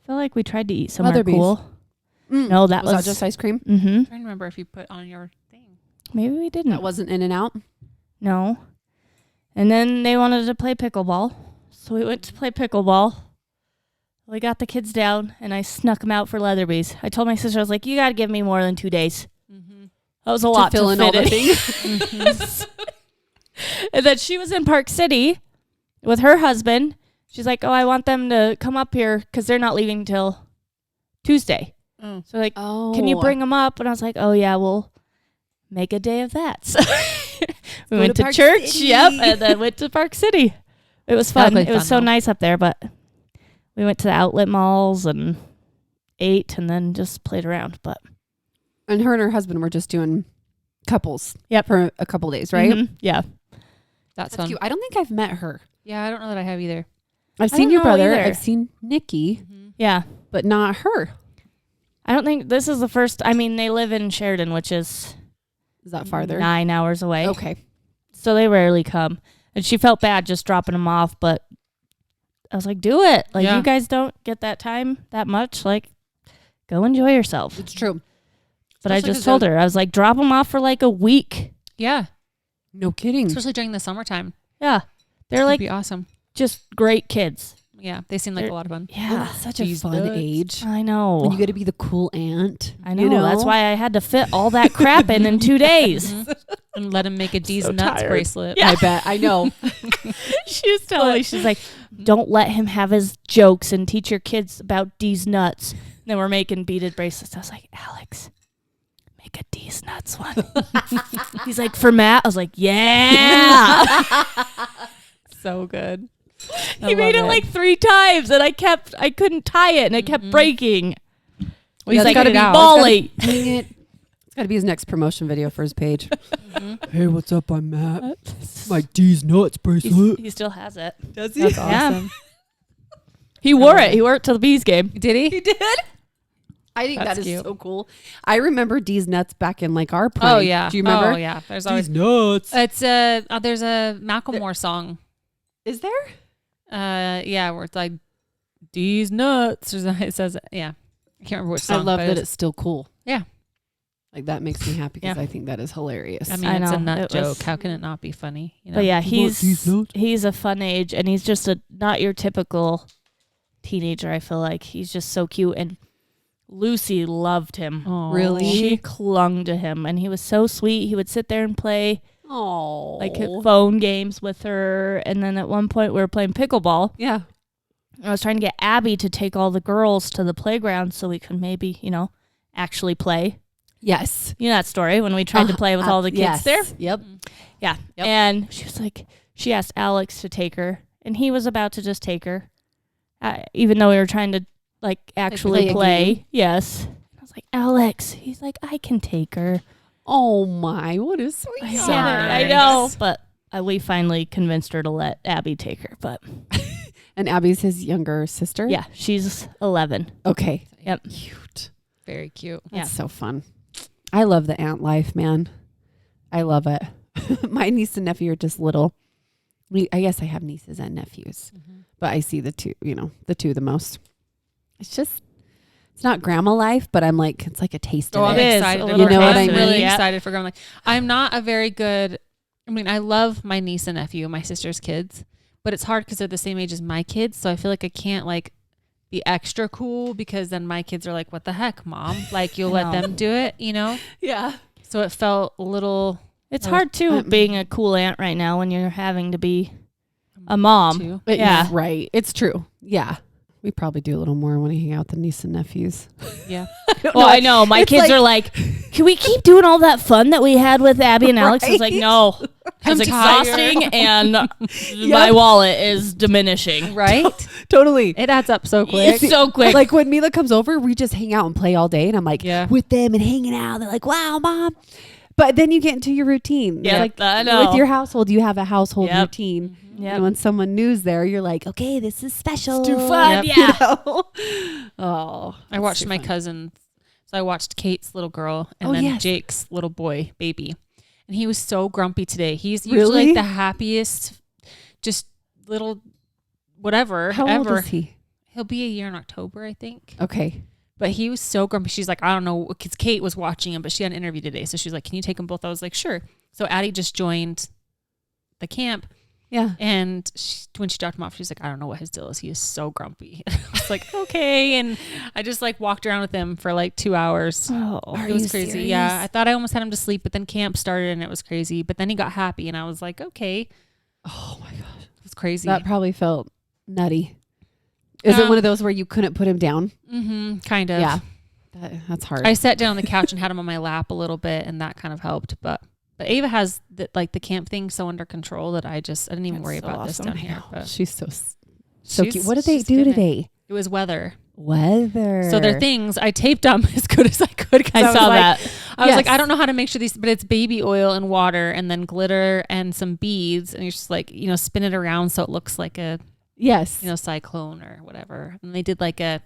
S2: I feel like we tried to eat somewhere
S1: Weatherby's.
S2: cool.
S1: Mm.
S2: No, that
S1: was
S2: was
S1: that just ice cream?
S2: Mm-hmm.
S3: I'm trying to remember if you put on your thing.
S2: Maybe we didn't.
S1: That wasn't In and Out.
S2: No. And then they wanted to play pickleball, so we went to play pickleball. We got the kids down, and I snuck them out for Leatherby's. I told my sister, I was like, "You got to give me more than 2 days."
S3: Mm-hmm.
S2: That was a lot
S1: fill
S2: to
S1: in all
S2: fit
S1: the
S2: in.
S1: things.
S2: And then she was in Park City with her husband. She's like, "Oh, I want them to come up here because they're not leaving till Tuesday."
S3: Oh.
S2: So like,
S1: Oh,
S2: "Can you bring them up?" And I was like, "Oh yeah, we'll make a day of that." So we
S1: Go
S2: went
S1: to
S2: to
S1: Park
S2: church,
S1: City.
S2: yep, and then went to Park City. It was fun.
S3: That'll be
S2: It was
S3: fun,
S2: so
S3: though.
S2: nice up there, but we went to the outlet malls and ate and then just played around. But
S1: And her and her husband were just doing couples.
S2: Yep.
S1: For a couple days, right?
S2: Mhm, yeah.
S3: That's
S1: That's
S3: fun.
S1: cute. I don't think I've met her.
S3: Yeah, I don't know that I have either.
S1: I've
S2: I
S1: seen
S2: don't
S1: your
S2: know
S1: brother.
S2: either.
S1: I've seen Nikki,
S2: Yeah.
S1: but not her.
S2: I don't think this is the first. I mean, they live in Sheridan, which is
S1: Is that farther?
S2: 9 hours away.
S1: Okay.
S2: So they rarely come. And she felt bad just dropping them off, but I was like, do it. Like,
S3: Yeah.
S2: you guys don't get that time that much. Like, go enjoy yourself.
S1: It's true.
S2: But I
S1: Especially
S2: just
S1: 'cause
S2: told her, I was like, drop them off for like a week.
S3: Yeah,
S1: No kidding.
S3: especially during the summertime.
S2: Yeah. They're
S3: It'd
S2: like
S3: be awesome.
S2: just great kids.
S3: Yeah, they seem like
S2: They're-
S3: a lot of fun.
S2: Yeah.
S1: Well, that's such a
S3: These
S1: fun
S3: nuts.
S1: age.
S2: I know.
S1: When you get to be the cool aunt.
S2: I know.
S1: You know?
S2: That's why I had to fit all that crap in 2 days.
S3: And let him make a D's
S2: So
S3: nuts
S2: tired.
S3: bracelet.
S2: Yeah.
S1: I bet. I know.
S2: She was telling me, she's like, don't let him have his jokes and teach your kids about D's nuts. And then we're making beaded bracelets. I was like, Alex, make a D's nuts one. He's like, for Matt? I was like, yeah.
S3: So good.
S2: He made it like 3 times and I couldn't tie it and it kept breaking.
S3: Well,
S2: He's
S3: he's
S2: like,
S3: got to be
S2: Bally.
S1: Dang it. It's got to be his next promotion video for his page.
S4: Hey, what's up? I'm Matt. My D's nuts bracelet.
S2: He still has it.
S1: Does
S3: That's
S2: Yeah.
S3: awesome.
S2: He wore it. He wore it to the Bees game.
S3: Did he?
S1: He did? I think
S3: That's
S1: that is
S3: cute.
S1: so cool. I remember D's nuts back in like our prime.
S3: Oh yeah.
S1: Do you remember?
S3: Oh yeah. There's always
S4: D's nuts.
S3: it's there's a Macklemore song.
S1: Is there?
S3: Yeah, where it's like D's nuts. Or something. It says yeah. I can't remember which song.
S1: I love
S3: but
S1: that it's still cool.
S3: Yeah.
S1: Like that makes me happy because
S2: Yeah.
S1: I think that is hilarious.
S3: I mean,
S2: I
S3: it's a
S2: know,
S3: nut
S2: it was-
S3: joke. How can it not be funny? You know?
S2: But yeah,
S4: You want these nuts?
S2: he's a fun age and he's just not your typical teenager, I feel like. He's just so cute and Lucy loved him.
S3: Aw.
S1: Really?
S2: She clung to him and he was so sweet. He would sit there and play
S1: Oh,
S2: like phone games with her, and then at one point we were playing pickleball.
S1: yeah.
S2: I was trying to get Abby to take all the girls to the playground so we could maybe, actually play.
S1: Yes.
S2: You know that story when we tried to play with all the kids
S1: yes.
S2: there?
S1: Yep.
S2: Yeah.
S1: Yep.
S2: And she was like, she asked Alex to take her, and he was about to just take her, even though we were trying to like actually
S1: play a
S2: play.
S1: game?
S2: Yes. I was like, Alex. He's like, I can take her.
S1: Oh my, what a sweet.
S2: I
S3: So
S2: get it. I
S3: nice.
S2: know, but we finally convinced her to let Abby take her. But
S1: And Abby's his younger sister.
S2: yeah, she's 11.
S1: Okay.
S2: Yep.
S1: Cute.
S3: Very cute.
S2: Yeah.
S1: That's so fun. I love the aunt life, man. I love it. My niece and nephew are just little. I guess I have nieces and nephews, but I see the two the most. It's not grandma life, but I'm like, it's like a taste
S3: Oh,
S1: of
S3: I'm
S2: It
S1: it.
S2: is,
S3: excited.
S2: a
S3: about
S1: little
S3: it.
S1: taste
S3: I'm
S1: of
S3: really
S2: it. Yeah.
S3: excited for growing. Like, I'm not a very good. I mean, I love my niece and nephew, my sister's kids, but it's hard because they're the same age as my kids. So I feel like I can't like be extra cool because then my kids are like, "What the heck, mom? Like, you'll
S2: I
S3: let
S2: know.
S3: them do it, you know?"
S1: Yeah.
S3: So it felt a little.
S2: It's
S3: I was-
S2: hard too being a cool aunt right now when you're having to be a mom.
S3: Too.
S1: But
S2: Yeah.
S1: right. It's true. Yeah. We probably do a little more when we hang out with the niece and nephews.
S3: Yeah.
S2: Well, I know. My
S1: It's
S2: kids
S1: like-
S2: are like, can we keep doing all that fun that we had with Abby and Alex? I was like,
S1: Right?
S2: no.
S3: I'm
S2: It's
S3: tired.
S2: exhausting and my wallet is diminishing.
S3: Right?
S1: Totally.
S3: It adds up so quick.
S2: It's so quick.
S1: Like when Mila comes over, we just hang out and play all day. And I'm like,
S3: Yeah.
S1: with them and hanging out. They're like, wow, Mom. But then you get into your routine.
S2: Yeah,
S1: Like
S2: I know.
S1: with your household, you have a household
S2: Yep.
S1: routine.
S2: Yep.
S1: And when someone new's there, you're like, okay, this is special.
S2: It's too fun.
S3: Yep.
S2: Yeah.
S1: You know? Oh,
S3: I watched my cousin. So I watched Kate's little girl and
S1: Oh,
S3: then
S1: yes.
S3: Jake's little boy, baby. And he was so grumpy today. He's
S1: Really?
S3: usually like the happiest, just little whatever
S1: How
S3: ever.
S1: old is he?
S3: He'll be a year in October, I think.
S1: Okay.
S3: But he was so grumpy. She's like, I don't know, because Kate was watching him, but she had an interview today. So she's like, can you take them both? I was like, sure. So Addie just joined the camp.
S1: Yeah.
S3: And when she dropped him off, she's like, I don't know what his deal is. He is so grumpy. I was like, okay. And I just like walked around with him for like 2 hours.
S1: Oh,
S3: It was crazy. Yeah. I thought I almost had him to sleep, but then camp started and it was crazy. But then he got happy and I was like, okay.
S1: Oh my gosh.
S3: It was crazy.
S1: That probably felt nutty. Is it one of those where you couldn't put him down?
S3: Kind of.
S1: Yeah. That's hard.
S3: I sat down on the couch and had him on my lap a little bit and that kind of helped. But Ava has the camp thing so under control that I didn't even worry about this down here. But
S1: She's so
S3: she's-
S1: cute. What did they
S3: she's
S1: do
S3: getting it.
S1: today?
S3: It was weather.
S1: Weather.
S3: So their things, I taped them as good as I could. 'Cause
S2: I
S3: was
S2: saw
S3: like-
S2: that.
S3: I was like,
S1: Yes.
S3: I don't know how to make sure these, but it's baby oil and water and then glitter and some beads. And you're just like, spin it around so it looks like a,
S1: Yes.
S3: cyclone or whatever. And they did like the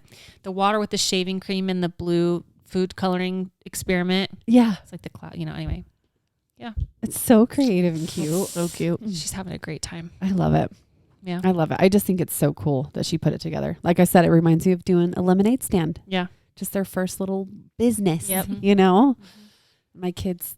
S3: water with the shaving cream and the blue food coloring experiment.
S1: Yeah.
S3: It's like the cloud, anyway.
S1: It's so creative and cute.
S2: So cute.
S3: She's having a great time.
S1: I love it.
S3: Yeah.
S1: I love it. I just think it's so cool that she put it together. Like I said, it reminds me of doing a lemonade stand.
S3: Yeah.
S1: Just their first little business.
S2: Yep.
S1: You know? My kids,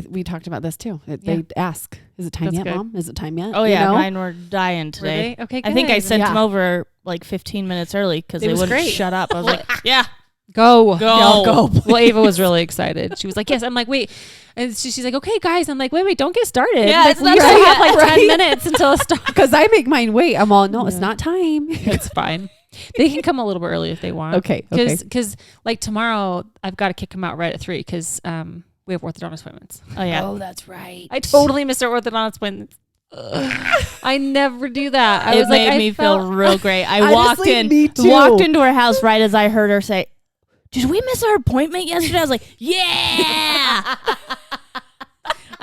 S1: we talked about this too. They ask, is it time
S3: That's
S1: yet,
S3: good.
S1: Mom? Is it time yet?
S2: Oh,
S1: You
S2: yeah.
S1: know?
S2: Mine were dying today.
S3: Were they? Okay,
S2: I think I
S3: good.
S2: sent
S1: Yeah.
S2: them over like 15 minutes early because
S3: It
S2: they
S3: was
S2: wouldn't
S3: great.
S2: shut up. I was like, yeah.
S3: Go.
S2: Go.
S3: Well, Ava was really excited. She was like, yes. I'm like, wait. And she's like, okay, guys. I'm like, wait, don't get started.
S2: Yeah,
S3: Like,
S2: it's
S3: we
S2: not
S3: still
S2: done
S3: have
S2: yet.
S3: like 10
S1: Right?
S3: minutes until it starts.
S1: Because I make mine wait. I'm all, no, it's
S3: Yeah.
S1: not time.
S3: It's fine. They can come a little bit early if they want.
S1: Okay.
S3: Because like tomorrow, I've got to kick them out right at 3 because we have orthodontist appointments.
S2: Oh, yeah.
S1: Oh, that's right.
S3: I totally missed our orthodontist appointments. I never do that. I
S2: It
S3: was like,
S2: made
S3: I
S2: me feel
S3: felt-
S2: real great. I walked
S1: Honestly,
S2: in,
S1: me too.
S2: walked into her house right as I heard her say, did we miss our appointment yesterday? I was like, yeah.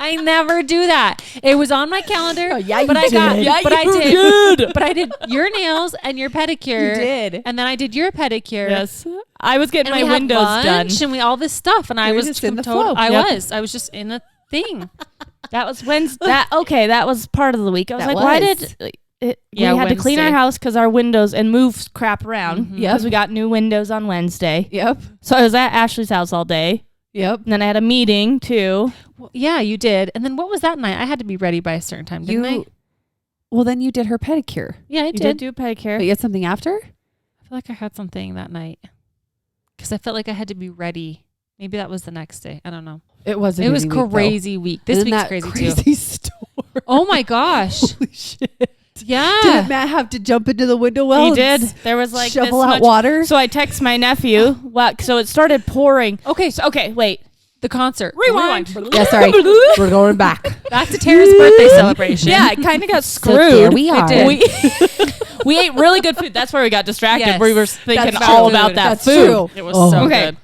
S3: I never do that. It was on my calendar.
S1: Oh, yeah,
S3: but
S1: you
S3: I got,
S1: did.
S2: Yeah,
S3: but I
S2: you
S3: did.
S2: did.
S3: But I did your nails and your pedicure.
S1: You did.
S3: And then I did your pedicure.
S2: Yes. I was getting
S3: And
S2: my
S3: we had
S2: windows done.
S3: lunch and we all this stuff. And I
S1: You were
S3: was
S1: just in the
S3: total-
S1: flow.
S3: I
S2: Yep.
S3: was. I was just in a thing.
S2: That was Wednesday. That was part of the week. I was
S1: That
S2: like, why
S1: was.
S2: did
S3: Yeah,
S2: we had to clean our
S3: Wednesday.
S2: house because our windows and move crap around
S3: Mhm.
S2: because we got new windows on Wednesday.
S1: Yep.
S2: So I was at Ashley's house all day.
S1: Yep.
S2: And then I had a meeting too.
S3: Well, yeah, you did. And then what was that night? I had to be ready by a certain time, didn't I?
S1: Well, then you did her pedicure.
S3: Yeah, I
S2: You
S3: did.
S2: did do a pedicure.
S1: But you had something after?
S3: I feel like I had something that night because I felt like I had to be ready. Maybe that was the next day. I don't know.
S1: It was.
S3: It was crazy week. This week's crazy too.
S1: crazy storm.
S3: Oh my gosh.
S1: Holy shit!
S3: Yeah.
S1: Did Matt have to jump into the window well?
S2: He
S1: and
S2: did. There was like
S1: shovel
S2: this
S1: out
S2: much.
S1: water.
S2: So I text my nephew. So it started pouring.
S3: Okay.
S2: So, okay, wait.
S3: The concert.
S2: Rewind.
S1: Yeah, sorry. We're going back.
S3: Back to Tara's birthday celebration.
S2: Yeah, I kind of got screwed.
S1: there we are.
S3: did.
S2: We ate really good food. That's where we got distracted.
S3: Yes.
S2: We were thinking
S1: That's
S2: all
S3: true.
S2: about that
S1: That's
S2: food.
S1: true.
S3: It was
S1: Oh.
S3: so
S2: Okay.
S3: good.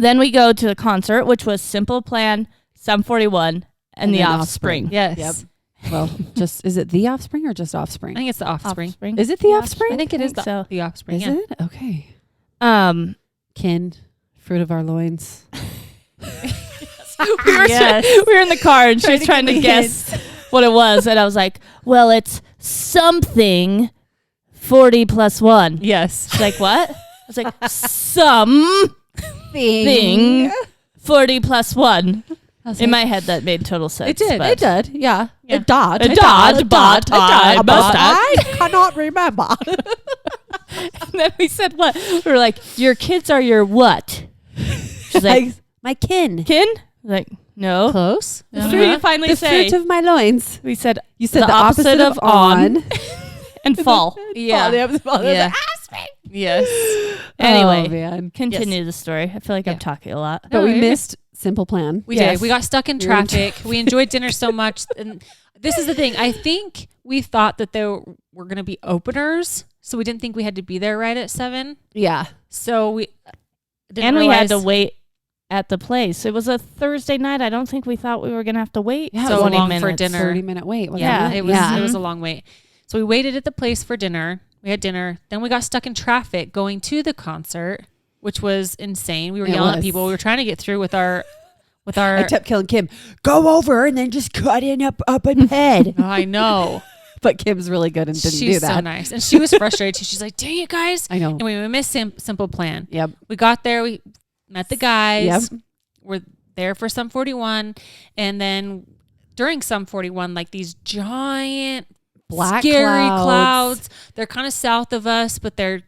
S2: Then we go to the concert, which was Simple Plan, Sum 41, and The
S1: then
S2: Offspring.
S3: Yes.
S1: Yep. Well, is it The Offspring or just
S3: I
S1: Offspring?
S3: think it's the Offspring.
S1: Is it The Offspring?
S3: I think it is
S2: think so.
S3: the Offspring.
S1: Is
S3: Yeah.
S1: it? Okay.
S2: Kin.
S1: Fruit of our loins.
S2: we, were
S3: Yes.
S2: we were in the car and she was trying
S1: to
S2: to
S1: get me
S2: guess what it was. And I was like, well, it's something 40 plus 1.
S3: Yes.
S2: She's like, what? I was like, something 40 plus 1. In my head, that made total sense.
S3: It did.
S2: but-
S1: It did. Yeah.
S3: Yeah.
S1: It did.
S2: It did, but I must have.
S1: I cannot remember.
S2: And then we said what? We were like, your kids are your what? She's like,
S1: My kin.
S2: kin? Like, no.
S3: Close.
S2: What did we finally
S1: The
S2: say?
S1: fruit of my loins.
S2: We said
S1: You said
S2: The
S1: the,
S2: opposite
S1: opposite,
S2: of
S1: of on.
S2: and fall.
S3: Yeah. Yeah. Yes.
S2: Anyway,
S1: Oh, man.
S2: continue the story. I feel like
S1: Yeah.
S2: I'm talking a lot.
S1: But
S3: No,
S1: we
S3: you're good.
S1: missed Simple Plan.
S3: We
S2: Yes.
S3: did. We got stuck in
S1: We were in
S3: traffic. We enjoyed dinner so much. And this is the thing. I think we thought that there were going to be openers. So we didn't think we had to be there right at 7.
S1: Yeah.
S3: So we didn't
S2: And we had to
S3: realize-
S2: wait at the place. It was a Thursday night. I don't think we thought we were going to have to wait
S1: Yeah, it
S3: so
S1: was
S2: 20
S3: long
S2: minutes.
S3: for dinner.
S1: 30-minute wait. wasn't
S2: Yeah,
S3: It was
S1: Yeah.
S3: it was a long wait. So we waited at the place for dinner. We had dinner. Then we got stuck in traffic going to the concert, which was insane. We were
S1: It
S3: yelling at
S1: was.
S3: people. We were trying to get through with our
S4: I kept killing Kim. Go over and then just cut in up in head.
S3: Oh, I know.
S1: But Kim's really good and didn't
S3: She's
S1: do that.
S3: so nice. And she was frustrated too. She's like, dang it, guys.
S1: I know.
S3: And we missed Simple Plan.
S1: Yep.
S3: We got there. We met the guys.
S1: Yep.
S3: We're there for Sum 41. And then during Sum 41, like these giant,
S1: Black
S3: scary
S1: clouds.
S3: clouds. They're kind of south of us, but they're,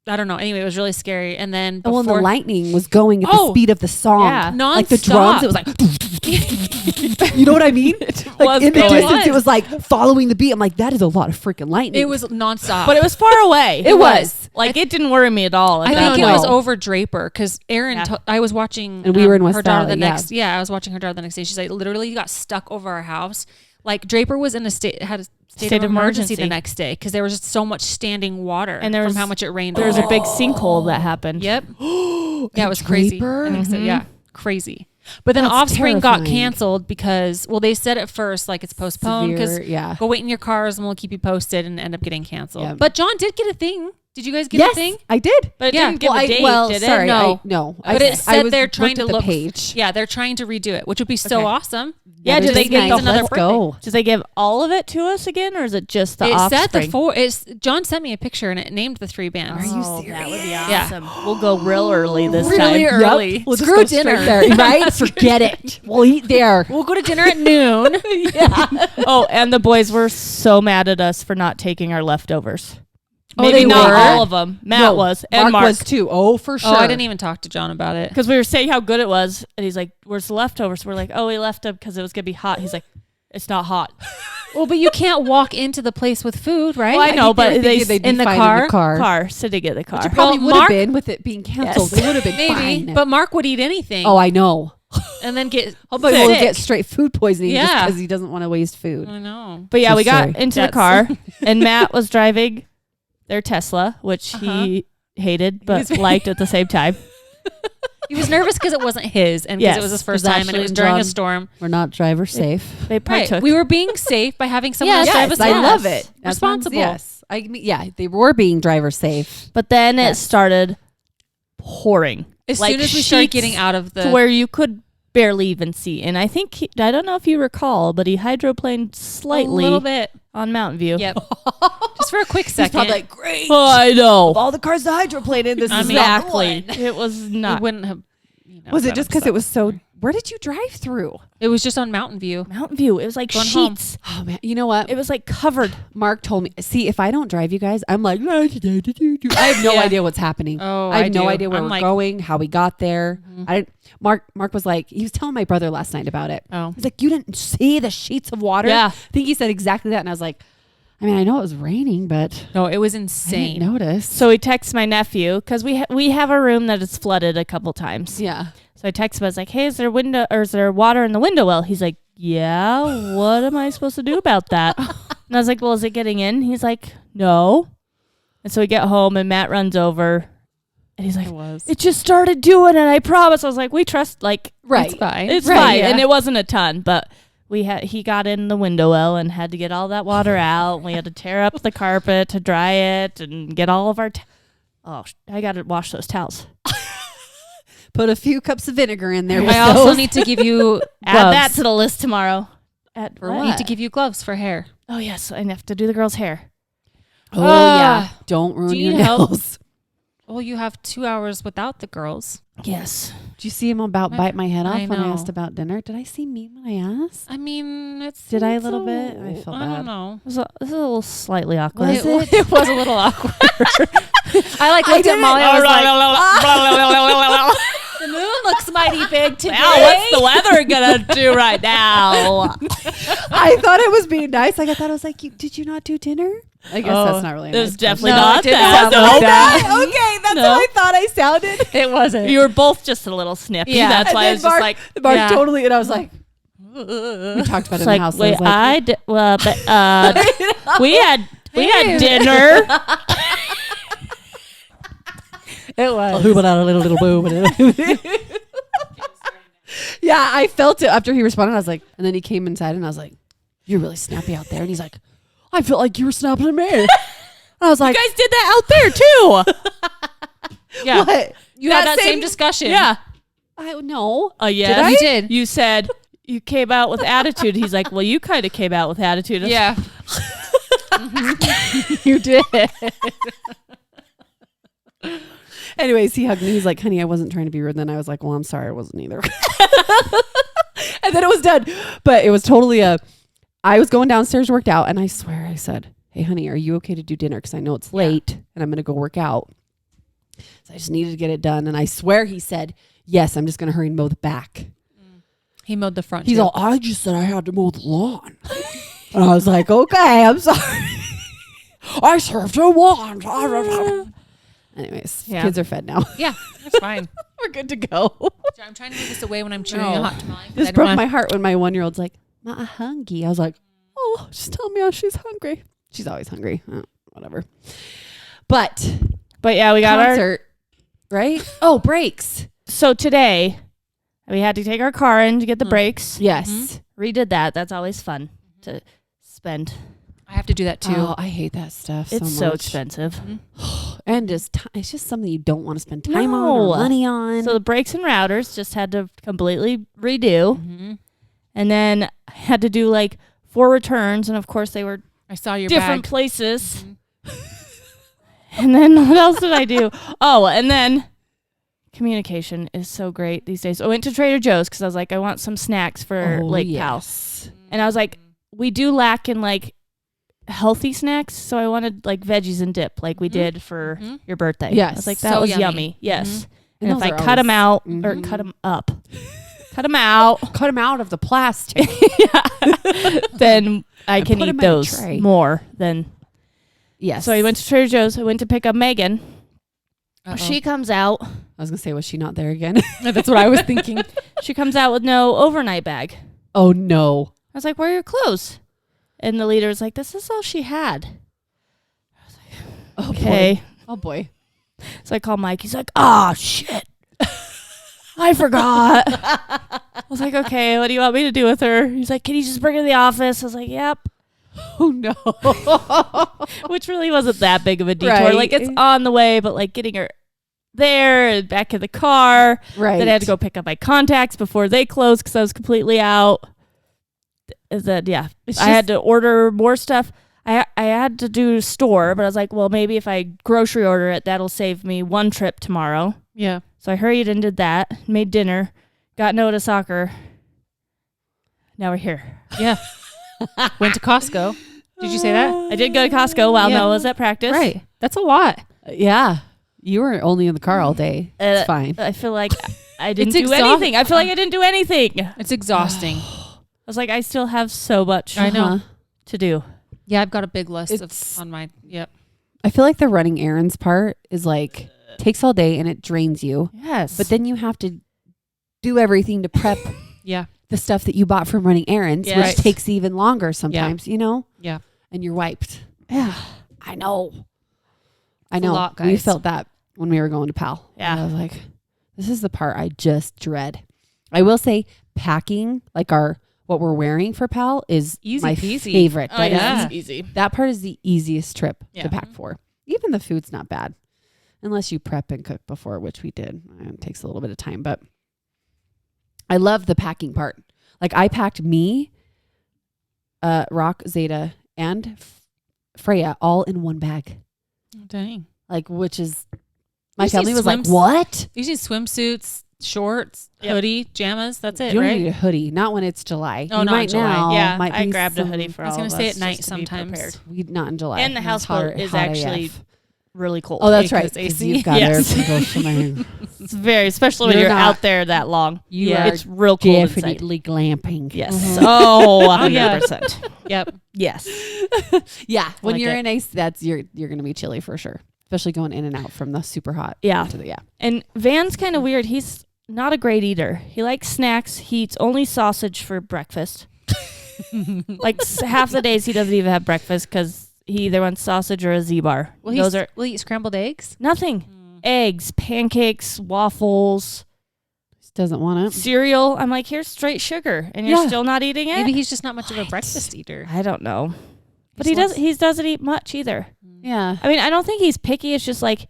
S3: I don't know. Anyway, it was really scary. And then
S1: Oh,
S3: before,
S1: and the lightning was going at the
S3: Oh,
S1: speed of the song.
S2: yeah.
S1: Like the drums,
S3: Nonstop.
S1: it was like, you know what I mean? Like
S2: was
S1: in the
S2: going.
S1: distance, it was like following the beat. I'm like, that is a lot of freaking lightning.
S3: it was nonstop.
S2: But it was far away.
S1: It was.
S2: Like, it didn't worry me at all. at
S3: I
S2: that
S3: think it
S2: point.
S3: was over Draper because Erin.
S2: Yeah.
S3: I was watching,
S1: And we were in West
S3: her daughter
S1: Valley,
S3: the
S1: yeah.
S3: next. Yeah, I was watching her daughter the next day. She's like, literally, got stuck over our house. Like Draper was in a state had a state of emergency the next day because there was just so much standing water
S2: And there
S3: from
S2: was-
S3: how much it rained.
S2: There was
S3: over
S2: a big sinkhole that happened.
S3: Yep. Yeah, it was crazy.
S1: Draper?
S3: I think so, yeah, crazy. But then
S1: That's
S3: Offspring got
S1: terrifying.
S3: canceled because, well, they said at first like it's postponed because
S1: Severe, yeah.
S3: go wait in your cars and we'll keep you posted, and end up getting canceled.
S1: Yeah.
S3: But John did get a thing. Did you guys get
S1: Yes,
S3: a thing?
S1: I did.
S2: But it
S3: Yeah.
S2: didn't give
S1: well,
S2: a date,
S1: well,
S2: did
S1: sorry,
S2: it?
S1: no.
S3: But it said they're trying
S1: looked
S3: to
S1: at the
S3: look.
S1: page.
S3: Yeah, they're trying to redo it, which would be so
S2: Okay.
S3: awesome.
S2: Yeah,
S1: they're
S2: did they
S1: just
S2: give
S1: nice.
S3: another
S1: Let's
S3: birthday?
S1: go.
S2: Did they give all of it to us again, or is it just the
S3: It
S2: Offspring?
S3: said the four. It's John sent me a picture and it named the 3 bands.
S1: Are you
S2: Oh,
S1: serious?
S2: that would be
S3: Yeah.
S2: awesome. We'll go real early this
S3: Really
S2: time.
S3: early.
S1: Yep. We'll just
S3: Screw
S1: go straight
S3: dinner.
S1: there, right? Forget it. We'll eat there.
S3: We'll go to dinner at noon.
S2: Oh, and the boys were so mad at us for not taking our leftovers.
S3: Oh,
S2: Maybe
S3: they
S2: not
S3: were?
S2: all of them. Matt was, and Mark.
S1: was too. Oh, for sure.
S3: Oh, I didn't even talk to John about it.
S2: Because we were saying how good it was, and he's like, "Where's the leftovers?" We're like, "Oh, we left them because it was gonna be hot." He's like, "It's not hot."
S3: Well, but you can't walk into the place with food, right?
S2: Well, I know,
S1: think they
S2: but
S1: were
S2: they
S1: thinking they'd be
S3: in the
S1: fine
S3: car?
S1: in the car.
S2: Car sitting in the car.
S1: Which it probably
S3: Well,
S1: would have
S3: Mark-
S1: been with it being canceled.
S2: Yes.
S1: It would have been
S3: Maybe,
S1: fine.
S3: but Mark would eat anything.
S1: oh, I know.
S3: and then get
S1: But we'll
S3: sick.
S1: get straight food poisoning just
S3: Yeah.
S1: because he doesn't want to waste food.
S3: I know.
S2: But yeah,
S1: So
S2: we got
S1: sorry.
S2: into the
S3: That's-
S2: car, and Matt was driving their Tesla, which he hated but
S3: was-
S2: liked at the same time.
S3: He was nervous because it wasn't his, and because
S2: Yes,
S3: it was his first
S1: 'cause
S3: time, and it
S1: Ashley
S3: was
S1: and
S3: during a
S1: John-
S3: storm.
S1: We're not driver safe.
S2: They
S3: Right.
S2: partook.
S3: We were being safe by having someone
S2: Yes,
S3: else drive
S1: Yes,
S3: us.
S1: I
S3: home.
S1: love it. That's
S3: Responsible.
S1: Yes. I mean, yeah, they were being driver safe.
S2: but then it
S1: Yes.
S2: started pouring.
S3: As
S2: Like
S3: soon as we started
S2: sheets
S3: getting out of
S2: to
S3: the
S2: where you could barely even see. And I think, I don't know if you recall, but he hydroplaned slightly
S3: a little bit.
S2: on Mountain View.
S3: Yep. Just for a quick
S1: He's
S3: second.
S1: probably like, great.
S2: Oh, I know.
S1: Of all the cars to hydroplane in, this
S3: I
S1: is
S3: mean-
S1: not
S2: Exactly.
S1: one.
S2: It was
S3: we
S2: not.
S3: wouldn't have.
S1: Was it just because it was so? Where did you drive through?
S3: It was just on Mountain View.
S2: Mountain View. It was like
S3: Going home.
S2: sheets.
S1: Oh man, you know what?
S2: It was like covered.
S1: Mark told me. See, if I don't drive you guys, I'm like, I have no
S3: Yeah.
S1: idea what's happening.
S3: Oh,
S1: I have no
S3: do.
S1: idea where
S3: I'm
S1: we're
S3: like,
S1: going, how we got there. I didn't. Mark was like, he was telling my brother last night about it.
S3: Oh.
S1: He's like, you didn't see the sheets of water.
S2: Yeah.
S1: I think he said exactly that, and I was like, I mean, I know it was raining, but
S3: No, it was
S1: I
S3: insane.
S1: didn't notice.
S2: So he texts my nephew because we have a room that is flooded a couple times.
S1: Yeah.
S2: So I text him. I was like, "Hey, is there water in the window well?" He's like, "Yeah. What am I supposed to do about that?" And I was like, "Well, is it getting in?" He's like, "No." And so we get home and Matt runs over, and he's like,
S3: It was.
S2: "It just started doing it. I promise." I was like, "We trust. Like,
S1: Right.
S3: It's fine.
S2: it's
S1: Right,
S2: fine."
S1: yeah.
S2: And it wasn't a ton, but he got in the window well and had to get all that water out. We had to tear up the carpet to dry it and get all of our. I got to wash those towels.
S1: Put a few cups of vinegar in there. with
S3: I also
S1: those.
S3: need to give you
S2: Add that
S3: gloves.
S2: to the list tomorrow.
S1: For
S3: I
S1: what?
S3: need to give you gloves for hair.
S2: Oh yes, I have to do the girl's hair.
S1: Oh yeah. Don't ruin
S3: do you
S1: your
S3: need help?
S1: nails.
S3: Well, you have 2 hours without the girls.
S2: Yes.
S1: Did you see him about bite my head off
S3: I
S1: when I
S3: know.
S1: asked about dinner? Did I seem mean when I asked?
S3: I mean, it's.
S1: Did I a
S3: it's
S1: little bit? I felt
S3: I
S1: bad.
S3: don't know.
S2: It was a little slightly awkward.
S1: Was it?
S3: It was a little awkward. I like looked at
S1: didn't-
S3: Molly. I was like,
S2: Well,
S3: the moon looks mighty big today.
S2: what's the weather gonna do right now?
S1: I thought it was being nice. Like I thought I was like, did you not do dinner? I guess that's not really.
S2: It was
S1: nice
S2: definitely
S1: question.
S3: No,
S2: not
S3: it didn't
S2: that.
S3: sound like that.
S1: Okay, that's
S2: No.
S1: how I thought I sounded.
S3: It wasn't.
S2: You were both just a little snippy.
S3: Yeah.
S2: That's why I was just like,
S1: Mark
S2: yeah.
S1: totally, and I was like, we talked about it
S2: It's
S1: in
S2: like,
S1: the house.
S2: wait,
S1: I was like,
S2: we had dinner.
S3: It was.
S1: hoobing out a little boob. Yeah, I felt it after he responded. I was like, and then he came inside, and I was like, "You're really snappy out there." And he's like, "I felt like you were snapping at me." And I was
S2: You
S1: like,
S2: guys did that out there too.
S3: Yeah.
S1: "What?
S3: You had that same discussion.
S2: Yeah.
S1: I no."
S2: Yeah.
S3: You did.
S2: You said you came out with attitude. He's like, well, you kind of came out with attitude.
S3: Yeah.
S1: You did. Anyways, he hugged me. He's like, "Honey, I wasn't trying to be rude." Then I was like, "Well, I'm sorry, I wasn't either." And then it was done. But it was totally I was going downstairs, worked out, and I swear I said, "Hey, honey, are you okay to do dinner? Because I know it's late and I'm going to go work out." So I just needed to get it done. And I swear he said, "Yes, I'm just going to hurry and mow the back."
S3: He mowed the front.
S1: He's
S3: too.
S1: all, "I just said I had to mow the lawn." And I was like, "Okay, I'm sorry. I served you once." Anyways,
S2: Yeah.
S1: kids are fed now.
S3: Yeah, that's fine.
S1: We're good to go.
S3: I'm trying to move this away when I'm chewing
S1: No.
S3: a hot tamale. 'cause I
S1: This
S3: don't
S1: broke
S3: wanna-
S1: my heart when my 1-year-old's like, "Ma, I'm hungry." I was like, "Oh, just tell me how she's hungry." She's always hungry. Whatever. But
S2: yeah, we got
S1: concert, right? Oh, brakes.
S2: so today we had to take our car in to get the brakes.
S1: Yes.
S2: Redid that. That's always fun to spend.
S3: I have to do that too.
S1: Oh, I hate that stuff.
S2: It's
S1: so
S2: so
S1: much.
S2: expensive.
S1: And it's just something you don't want to spend time on
S2: No.
S1: or money on.
S2: So the brakes and routers just had to completely redo.
S3: Mm-hmm.
S2: And then I had to do like 4 returns. And of course they were
S3: I saw your
S2: different
S3: bag.
S2: places. And then what else did I do? Oh, and then communication is so great these days. I went to Trader Joe's because I was like, I want some snacks for Lake Powell. And I was like, we do lack in like healthy snacks. So I wanted like veggies and dip like we did for your birthday.
S1: Yes.
S2: I was like, that
S3: So
S2: was
S3: yummy.
S2: yummy. Yes.
S1: And
S2: And if
S1: those
S2: I
S1: are
S2: cut them
S1: always-
S2: out or cut them up, cut them out,
S1: Cut them out of the plastic.
S2: then I can
S1: put
S2: eat
S1: 'em in a
S2: those
S1: tray.
S2: more than.
S1: Yes.
S2: So I went to Trader Joe's. I went to pick up Megan.
S3: Uh-oh.
S2: She comes out.
S1: I was gonna say, was she not there again?
S3: That's what I was thinking.
S2: She comes out with no overnight bag.
S1: Oh no.
S2: I was like, "Where are your clothes?" And the leader was like, "This is all she had."
S1: Oh,
S2: Okay.
S1: Boy. Oh boy.
S2: So I called Mike. He's like, "Ah, shit. I forgot." I was like, "Okay, what do you want me to do with her?" He's like, "Can you just bring her to the office?" I was like, "Yep."
S1: Oh no.
S2: Which really wasn't that big of a detour.
S1: Right.
S2: Like, it's on the way, but like getting her there and back in the car.
S1: Right.
S2: Then I had to go pick up my contacts before they closed because I was completely out. Yeah,
S1: It's
S2: I had to order more stuff. I had to do store, but I was like, well, maybe if I grocery order it, that'll save me one trip tomorrow.
S3: Yeah.
S2: So I hurried and did that, made dinner, got Noah to soccer. Now we're here.
S3: Yeah. Went to Costco. Did you say that?
S2: I did go to Costco while
S3: Yeah.
S2: Noah was at practice.
S3: Right. That's a lot.
S1: Yeah. You were only in the car all day. It's fine.
S2: I feel like I didn't
S3: It's
S2: do anything. I feel like I didn't do anything. I
S3: It's exhausting.
S2: was like, I still have so much
S3: I know.
S2: to do.
S3: Yeah, I've got a big list
S1: It's-
S3: on my. Yep.
S1: I feel like the running errands part is like takes all day and it drains you.
S2: Yes.
S1: But then you have to do everything to prep
S3: Yeah.
S1: the stuff that you bought from running errands,
S2: Yes.
S1: which
S2: Right.
S1: takes even longer sometimes, you know?
S3: Yeah.
S1: And you're wiped.
S2: yeah.
S1: I know. I
S3: It's a
S1: know.
S3: lot,
S1: We
S3: guys.
S1: felt that when we were going to Pal.
S2: Yeah.
S1: I was like, this is the part I just dread. I will say packing, like what we're wearing for Pal is
S3: Easy
S1: my
S3: peasy.
S1: favorite.
S2: Oh,
S1: That is
S2: yeah.
S3: is-
S2: It's easy.
S1: that part is the easiest trip
S2: Yeah.
S1: to pack for. Even the food's not bad. Unless you prep and cook before, which we did. It takes a little bit of time, but I love the packing part. Like I packed me, Rock, Zeta, and Freya all in one bag.
S3: Dang.
S1: Like, which is my
S3: You see
S1: family was like,
S3: swims-
S1: "What?
S3: You see swimsuits, shorts,
S2: Yep.
S3: hoodie, pajamas. That's it,
S1: You don't
S3: right?
S1: need a hoodie. Not when it's July.
S3: Oh,
S1: you
S3: not in
S1: might
S3: July.
S1: now.
S2: Yeah,
S1: Might
S2: I
S1: be
S2: grabbed a
S1: some-
S2: hoodie for
S3: I was
S2: all
S3: gonna
S2: of
S3: say
S2: us
S3: at night
S2: just to be
S3: sometimes.
S2: prepared.
S1: We not in July.
S2: And the
S1: It's
S2: houseboat
S1: hot
S2: is
S1: AF.
S2: actually really cold.
S1: Oh, that's right.
S3: Because
S1: 'cause
S3: AC.
S1: You've got
S2: Yes.
S1: air conditioning.
S2: It's very, especially when
S1: You're
S2: you're
S1: not-
S2: out there that long.
S1: You
S3: Yeah.
S1: are
S2: It's real cold inside.
S1: definitely glamping.
S2: Yes.
S3: Mhm.
S2: Oh,
S3: Oh, yeah.
S2: 100%.
S3: Yep.
S2: Yes.
S1: Yeah. When
S2: like
S1: you're
S2: it.
S1: in ice, you're gonna be chilly for sure. Especially going in and out from the super hot.
S2: Yeah.
S1: To the, yeah.
S2: And Van's kind of weird. He's not a great eater. He likes snacks. He eats only sausage for breakfast. Like half the days he doesn't even have breakfast because he either wants sausage or a Z-bar.
S3: Will
S2: Those are
S3: he eat scrambled eggs?
S2: nothing. Eggs, pancakes, waffles,
S1: Just doesn't want it.
S2: cereal. I'm like, here's straight sugar, and you're
S1: Yeah.
S2: still not eating it.
S3: Maybe he's just not much of a
S2: What?
S3: breakfast eater.
S2: I don't know, but
S3: Just wants-
S2: he doesn't eat much either.
S1: Yeah.
S2: I mean, I don't think he's picky. It's just like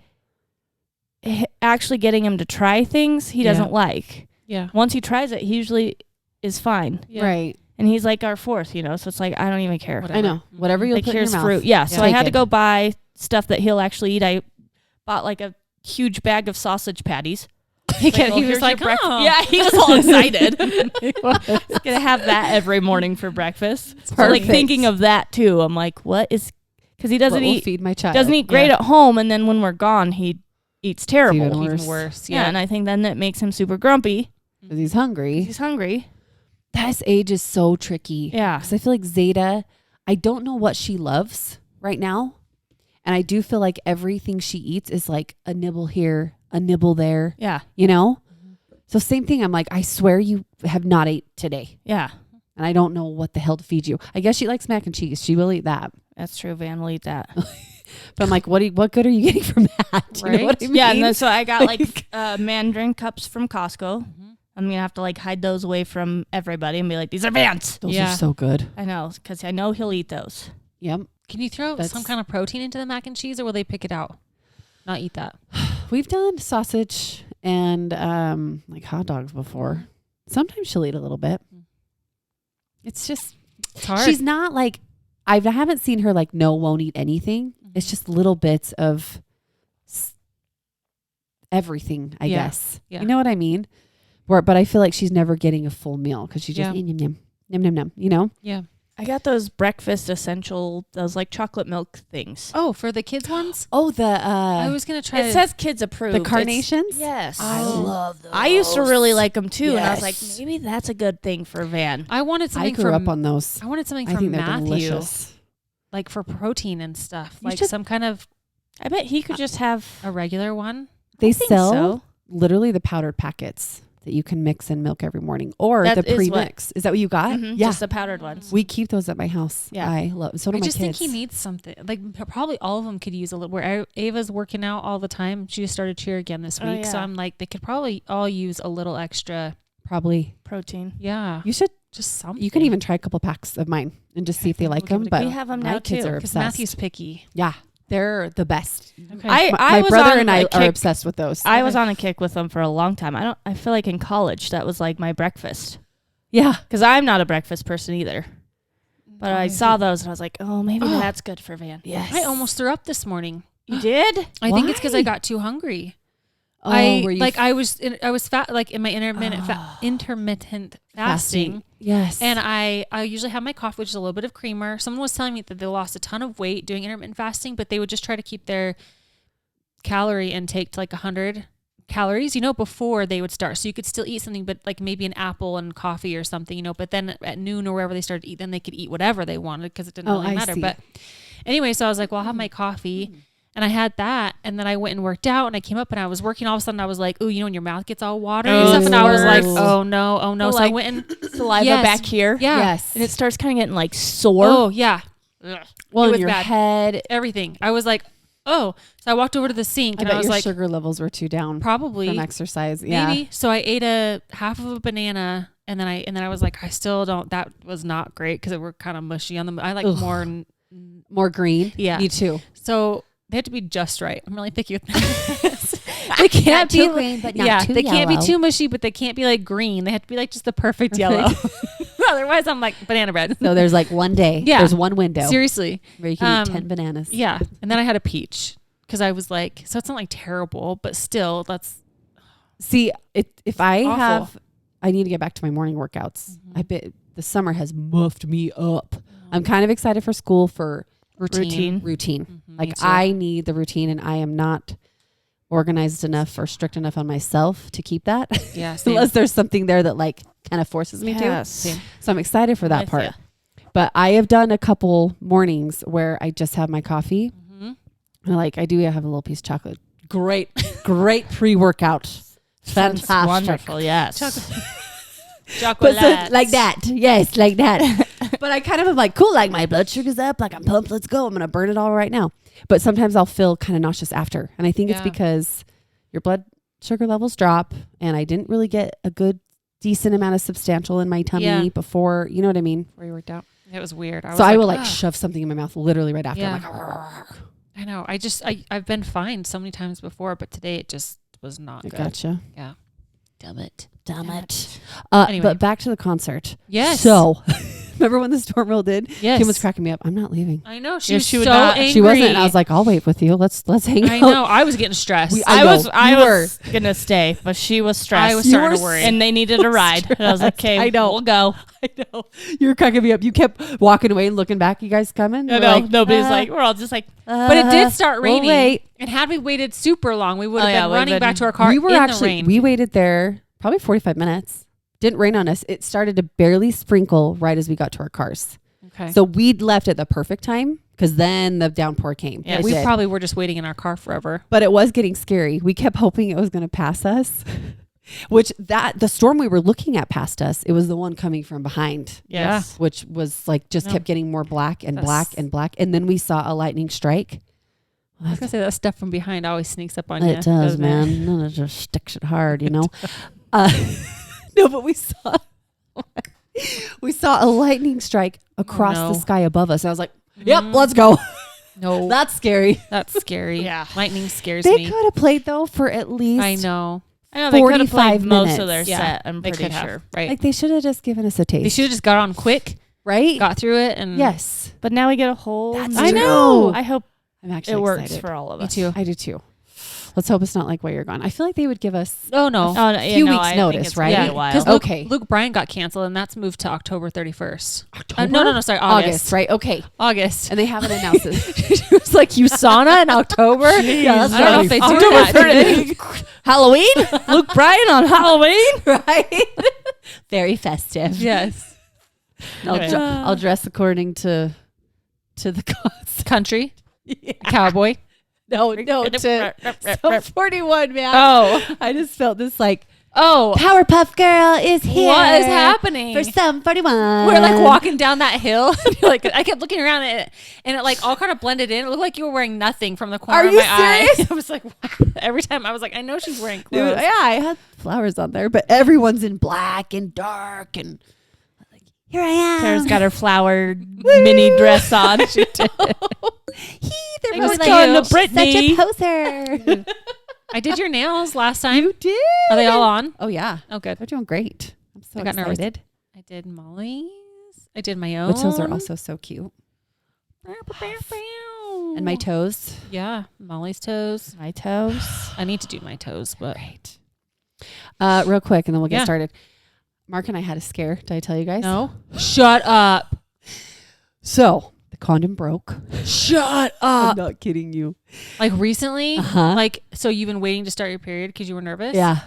S2: actually getting him to try things he
S1: Yeah.
S2: doesn't like.
S3: Yeah.
S2: Once he tries it, he usually is fine.
S3: Yeah.
S1: Right.
S2: And he's like our fourth, so it's like I don't even care.
S3: Whatever.
S1: I know. Whatever you
S2: Like
S1: put in
S2: here's
S1: your mouth.
S2: fruit. Yeah. So I
S1: Take
S2: had to
S1: it.
S2: go buy stuff that he'll actually eat. I bought like a huge bag of sausage patties.
S3: He
S2: Like, well,
S3: was
S2: here's
S3: like,
S2: your breakfast.
S3: oh.
S2: Yeah, he was all excited. He's gonna have that every morning for breakfast. So like
S1: Perfect.
S2: thinking of that too. I'm like, what is? Because he
S1: What
S2: doesn't
S1: will
S2: eat
S1: feed my child.
S2: doesn't eat great
S3: Yeah.
S2: at home, and then when we're gone, he eats terrible.
S1: even
S3: Even
S1: worse.
S3: worse.
S2: Yeah, and I think then that makes him super grumpy.
S1: 'Cause he's hungry.
S2: He's hungry.
S1: This age is so tricky.
S2: Yeah.
S1: Because I feel like Zeta, I don't know what she loves right now. And I do feel like everything she eats is like a nibble here, a nibble there,
S2: Yeah.
S1: you know? So same thing. I'm like, I swear you have not ate today.
S2: Yeah.
S1: And I don't know what the hell to feed you. I guess she likes mac and cheese. She will eat that.
S2: That's true. Van will eat that.
S1: But I'm like, what good are you getting from that? You know what I mean?
S2: Yeah, and then so I got like
S1: Like-
S2: Mandarin cups from Costco. I'm gonna have to like hide those away from everybody and be like, these are Vans.
S1: Those
S3: Yeah.
S1: are so good.
S2: I know, because I know he'll eat those.
S1: Yep.
S3: Can you throw
S1: That's-
S3: some kind of protein into the mac and cheese, or will they pick it out? Not eat that.
S1: We've done sausage and like hot dogs before. Sometimes she'll eat a little bit. It's just
S3: It's hard.
S1: she's not like I haven't seen her like no won't eat anything. It's just little bits of everything, I
S3: Yeah.
S1: guess.
S3: Yeah.
S1: You know what I mean? But I feel like she's never getting a full meal because she just
S3: Yeah.
S1: yum yum yum yum yum. You know?
S3: yeah.
S2: I got those breakfast essential, those like chocolate milk things.
S3: Oh, for the kids ones?
S1: Oh, the
S3: I was gonna try.
S2: It says kids approved.
S1: the
S2: It's-
S1: carnations.
S2: Yes.
S1: I love those.
S2: I used to really like them too, and I was like,
S1: Yes.
S2: maybe that's a good thing for Van.
S3: I wanted
S1: I
S3: something
S1: grew
S3: from.
S1: up on those.
S3: I wanted something
S1: I
S3: from
S1: think they're
S3: Matthew,
S1: delicious.
S3: like for protein and stuff,
S1: You
S3: like
S1: should-
S3: some kind of
S2: I bet he could just have.
S3: a regular one.
S1: They
S2: think
S1: sell
S2: so.
S1: literally the powdered packets that you can mix in milk every morning, or
S2: That
S1: the
S2: is what-
S1: pre-mix. Is that what you got?
S2: Mhm,
S1: Yeah,
S2: just the powdered ones.
S1: we keep those at my house.
S2: Yeah.
S1: I love. So do
S3: I
S1: my
S3: just
S1: kids.
S3: think he needs something. Like probably all of them could use a little. Where Ava's working out all the time. She just started cheer again this
S2: Oh,
S3: week, so
S2: yeah.
S3: I'm like, they could probably all use a little extra.
S1: Probably.
S2: Protein.
S3: Yeah,
S1: You should.
S3: just something.
S1: You can even try a couple packs of mine and just see if they
S3: We'll
S1: like
S3: give
S1: them.
S3: it a
S1: But
S3: go.
S2: We have them
S1: my
S2: now
S1: kids
S2: too.
S1: are
S3: because
S1: obsessed.
S3: Matthew's picky.
S1: Yeah, they're the best.
S3: Okay.
S2: I
S1: My
S2: was
S1: brother
S2: on
S1: and I
S2: a
S1: are
S2: kick-
S1: obsessed with those.
S2: I was on a kick with them for a long time. I feel like in college that was like my breakfast
S1: Yeah.
S2: because I'm not a breakfast person either. But I saw those and I was like, oh, maybe that's good for Van.
S1: Yes.
S3: I almost threw up this morning.
S2: You did?
S3: I think it's because I
S1: Why?
S3: got too hungry.
S1: Oh,
S3: I
S1: were you
S3: I was fat like in my intermittent fasting.
S1: Yes.
S3: And I usually have my coffee, which is a little bit of creamer. Someone was telling me that they lost a ton of weight doing intermittent fasting, but they would just try to keep their calorie intake to like 100 calories, before they would start. So you could still eat something, but like maybe an apple and coffee or something, but then at noon or wherever they started to eat, then they could eat whatever they wanted because it didn't
S1: Oh,
S3: really
S1: I
S3: matter.
S1: see.
S3: But anyway, so I was like, well, I'll have my coffee. And I had that, and then I went and worked out, and I came up and I was working. All of a sudden, I was like, "Ooh, when your mouth gets all watery and
S2: Oh,
S3: stuff," and I was like,
S1: worse.
S3: "Oh no, oh no!"
S2: So,
S3: So I
S2: like,
S3: went and
S2: Saliva
S3: Yes.
S2: back here.
S3: yeah,
S1: Yes.
S2: And it starts kind of getting like sore.
S3: oh yeah,
S1: well,
S3: it
S1: in
S3: was
S1: your
S3: bad.
S1: head.
S3: everything. I was like, "Oh," so I walked over to the sink,
S1: I
S3: and
S1: bet
S3: I was
S1: your
S3: like,
S1: sugar levels were too down
S3: "Probably,
S1: from exercise. Yeah.
S3: maybe." So I ate a half of a banana, and then I was like, "I still don't." That was not great because it were kind of mushy on them. I like
S1: Ugh.
S3: more.
S1: More green.
S3: Yeah.
S1: Me too.
S3: So they have to be just right. I'm really picky with this.
S1: They
S3: They can't be
S1: green, but
S3: they can't be too mushy, but they can't be like green. They have to be like just the perfect yellow. Otherwise, I'm like banana bread.
S1: So there's like one day.
S3: Yeah.
S1: There's one window
S3: Seriously.
S1: where you can eat
S3: Um,
S1: 10 bananas.
S3: Yeah. And then I had a peach because I was like, so it's not like terrible, but still, that's
S1: See, if I
S3: Awful.
S1: have, I need to get back to my morning workouts. I bet the summer has muffed me up. I'm kind of excited for school for
S3: routine.
S1: routine. Like
S3: too.
S1: I need the routine, and I am not organized enough or strict enough on myself to keep that.
S3: Yeah. Same.
S1: Unless there's something there that like kind of forces me to.
S2: Yes.
S3: Same.
S1: So I'm excited for that
S2: With
S1: part.
S2: ya.
S1: But I have done a couple mornings where I just have my coffee.
S3: Mm-hmm.
S1: And like I do have a little piece of chocolate. Great pre-workout.
S2: Sounds
S1: Fantastic.
S2: wonderful. Yes.
S1: But so, like that. Yes, like that. But I kind of am like, cool, like my blood sugar's up, like I'm pumped, let's go. I'm going to burn it all right now. But sometimes I'll feel kind of nauseous after. And I think it's
S3: Yeah.
S1: because your blood sugar levels drop and I didn't really get a good, decent amount of substantial in my tummy
S3: Yeah.
S1: before, you know what I mean?
S3: Where you worked out. It was weird.
S1: So I will like
S3: "Ugh."
S1: shove something in my mouth literally right after.
S3: Yeah.
S1: I'm like, "Argh."
S3: I know. I've been fined so many times before, but today it just was not
S1: I
S3: good.
S1: gotcha.
S3: Yeah.
S2: Damn it.
S1: Damn it.
S3: Anyway.
S1: But back to the concert.
S3: Yes.
S1: So remember when the storm rolled in?
S3: Yes.
S1: Kim was cracking me up. I'm not leaving.
S3: I know. She
S2: Yeah,
S3: was
S2: she would
S3: so
S2: not-
S3: angry.
S1: She wasn't. And I was like, I'll wait with you. Let's hang out.
S3: I know. I was getting stressed.
S1: I
S2: I
S1: know.
S2: was
S1: You
S2: was gonna stay, but she was stressed.
S3: I was
S1: You
S3: starting
S1: were
S3: to worry.
S2: and they needed a ride. And I was like, okay,
S1: I know.
S2: we'll go.
S1: I know. You were cracking me up. You kept walking away and looking back. You guys coming?
S2: I
S1: We're
S2: know.
S1: like,
S2: Nobody's like, we're all just like,
S3: But it did start
S1: we'll
S3: raining.
S1: wait.
S3: And had we waited super long, we would have
S2: Oh, yeah,
S3: been
S2: we've
S3: running
S2: been-
S3: back to our car
S1: We were
S3: in
S1: actually,
S3: the rain.
S1: we waited there probably 45 minutes. Didn't rain on us. It started to barely sprinkle right as we got to our cars.
S3: okay.
S1: So we'd left at the perfect time because then the downpour came.
S2: Yeah,
S1: It
S3: we
S1: did.
S3: probably were just waiting in our car forever.
S1: But it was getting scary. We kept hoping it was going to pass us, which the storm we were looking at passed us. It was the one coming from behind,
S2: yes.
S1: which was like just
S3: No.
S1: kept getting more black and
S3: That's-
S1: black and black. And then we saw a lightning strike.
S3: I was gonna say that stuff from behind always sneaks up on you.
S1: It does,
S3: doesn't it?
S1: man. No, it just sticks it hard, you know. No, but we saw a lightning strike across
S3: no.
S1: the sky above us. I was like, "Yep,
S3: Mm.
S1: let's go."
S3: No,
S1: That's scary.
S3: that's scary.
S2: Yeah.
S3: Lightning scares
S1: They
S3: me.
S1: could have played though for at least.
S3: I know.
S2: I know they could have
S1: 45
S2: played most of their
S1: minutes.
S3: Yeah,
S2: set. I'm
S3: They
S2: pretty
S3: could
S2: sure.
S3: have. Right.
S1: Like they should have just given us a taste.
S3: They should have just got on quick,
S1: right?
S3: got through it, and
S1: Yes,
S2: But now we get a whole.
S1: That's
S2: new-
S1: I know.
S2: I hope
S1: I'm actually
S2: it works
S1: excited.
S2: for all of
S3: me
S2: us.
S3: too.
S1: I do too. Let's hope it's not like while you're gone. I feel like they would give us.
S3: Oh no.
S2: Oh, no,
S1: few
S2: no,
S1: weeks
S2: I
S1: notice,
S2: think it's
S1: right?
S2: gonna be
S3: Yeah,
S2: a while.
S3: because
S1: Okay.
S3: Luke Bryan got canceled, and that's moved to October 31st.
S1: October?
S3: No, sorry,
S1: August, right? Okay,
S3: August.
S1: and they haven't announced it. It was like USANA in October. Yeah, that's
S3: I don't know if they do that.
S1: Halloween,
S2: Luke Bryan on Halloween.
S1: right? Very festive.
S3: Yes.
S1: I'll, I'll dress according to the cause.
S3: Country. Cowboy.
S1: No, to Sum 41, man.
S3: Oh.
S1: I just felt this like
S3: Oh.
S1: Powerpuff Girl is here.
S3: What is happening?
S1: for Sum 41?
S3: We're like walking down that hill. Like I kept looking around at it, and it like all kind of blended in. It looked like you were wearing nothing from the corner
S1: Are
S3: of
S1: you
S3: my eye.
S1: serious?
S3: I was like, wow. Every time I was like, I know she's wearing
S1: Dude,
S3: clothes.
S1: yeah, I had flowers on there, but everyone's in black and dark and like, here I am.
S2: Tara's got her flowered mini dress on. She did.
S1: They're
S3: Thanks
S1: both
S3: to
S1: like,
S3: you.
S2: to Brittany.
S1: such a poser.
S3: I did your nails last time.
S1: You did.
S3: Are they all on?
S1: Oh yeah,
S3: Oh, good.
S1: they're doing great. I'm so
S3: I got nervous.
S1: excited.
S3: I did Molly's. I did my own.
S1: Which those are also so cute. And my toes.
S3: Yeah, Molly's toes.
S2: My toes.
S3: I need to do my toes, but
S1: Right. Real quick, and then we'll get
S3: Yeah.
S1: started. Mark and I had a scare. Did I tell you guys?
S3: no. Shut up.
S1: So the condom broke.
S3: Shut
S1: I'm
S3: up.
S1: not kidding you.
S3: Like recently?
S1: Uh-huh.
S3: Like, so you've been waiting to start your period because you were nervous?
S1: Yeah.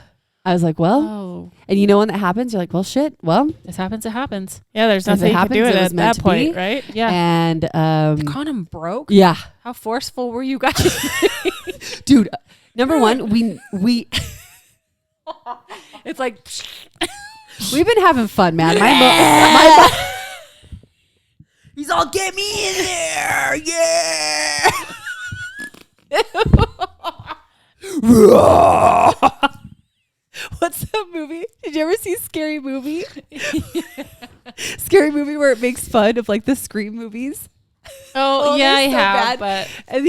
S1: I was like, well,
S3: Oh,
S1: and you know when that happens, you're like, well, shit. Well,
S3: this happens. It happens.
S2: Yeah, there's
S1: As it
S2: nothing you can
S1: happens,
S2: do
S1: it
S2: with
S1: was
S2: it
S1: meant
S2: at
S1: to
S2: that point,
S1: be.
S2: right?
S3: Yeah.
S1: and
S3: The condom broke.
S1: yeah,
S3: How forceful were you guys?
S1: dude. Number one, we
S3: It's like,
S1: we've been having fun, man. My
S4: He's all, get me in there. Yeah.
S1: what's that movie? Did you ever see Scary Movie? Scary Movie where it makes fun of like the Scream movies.
S3: oh,
S1: Oh,
S3: yeah,
S1: they're
S3: I
S1: so
S3: have,
S1: bad.
S3: but
S1: And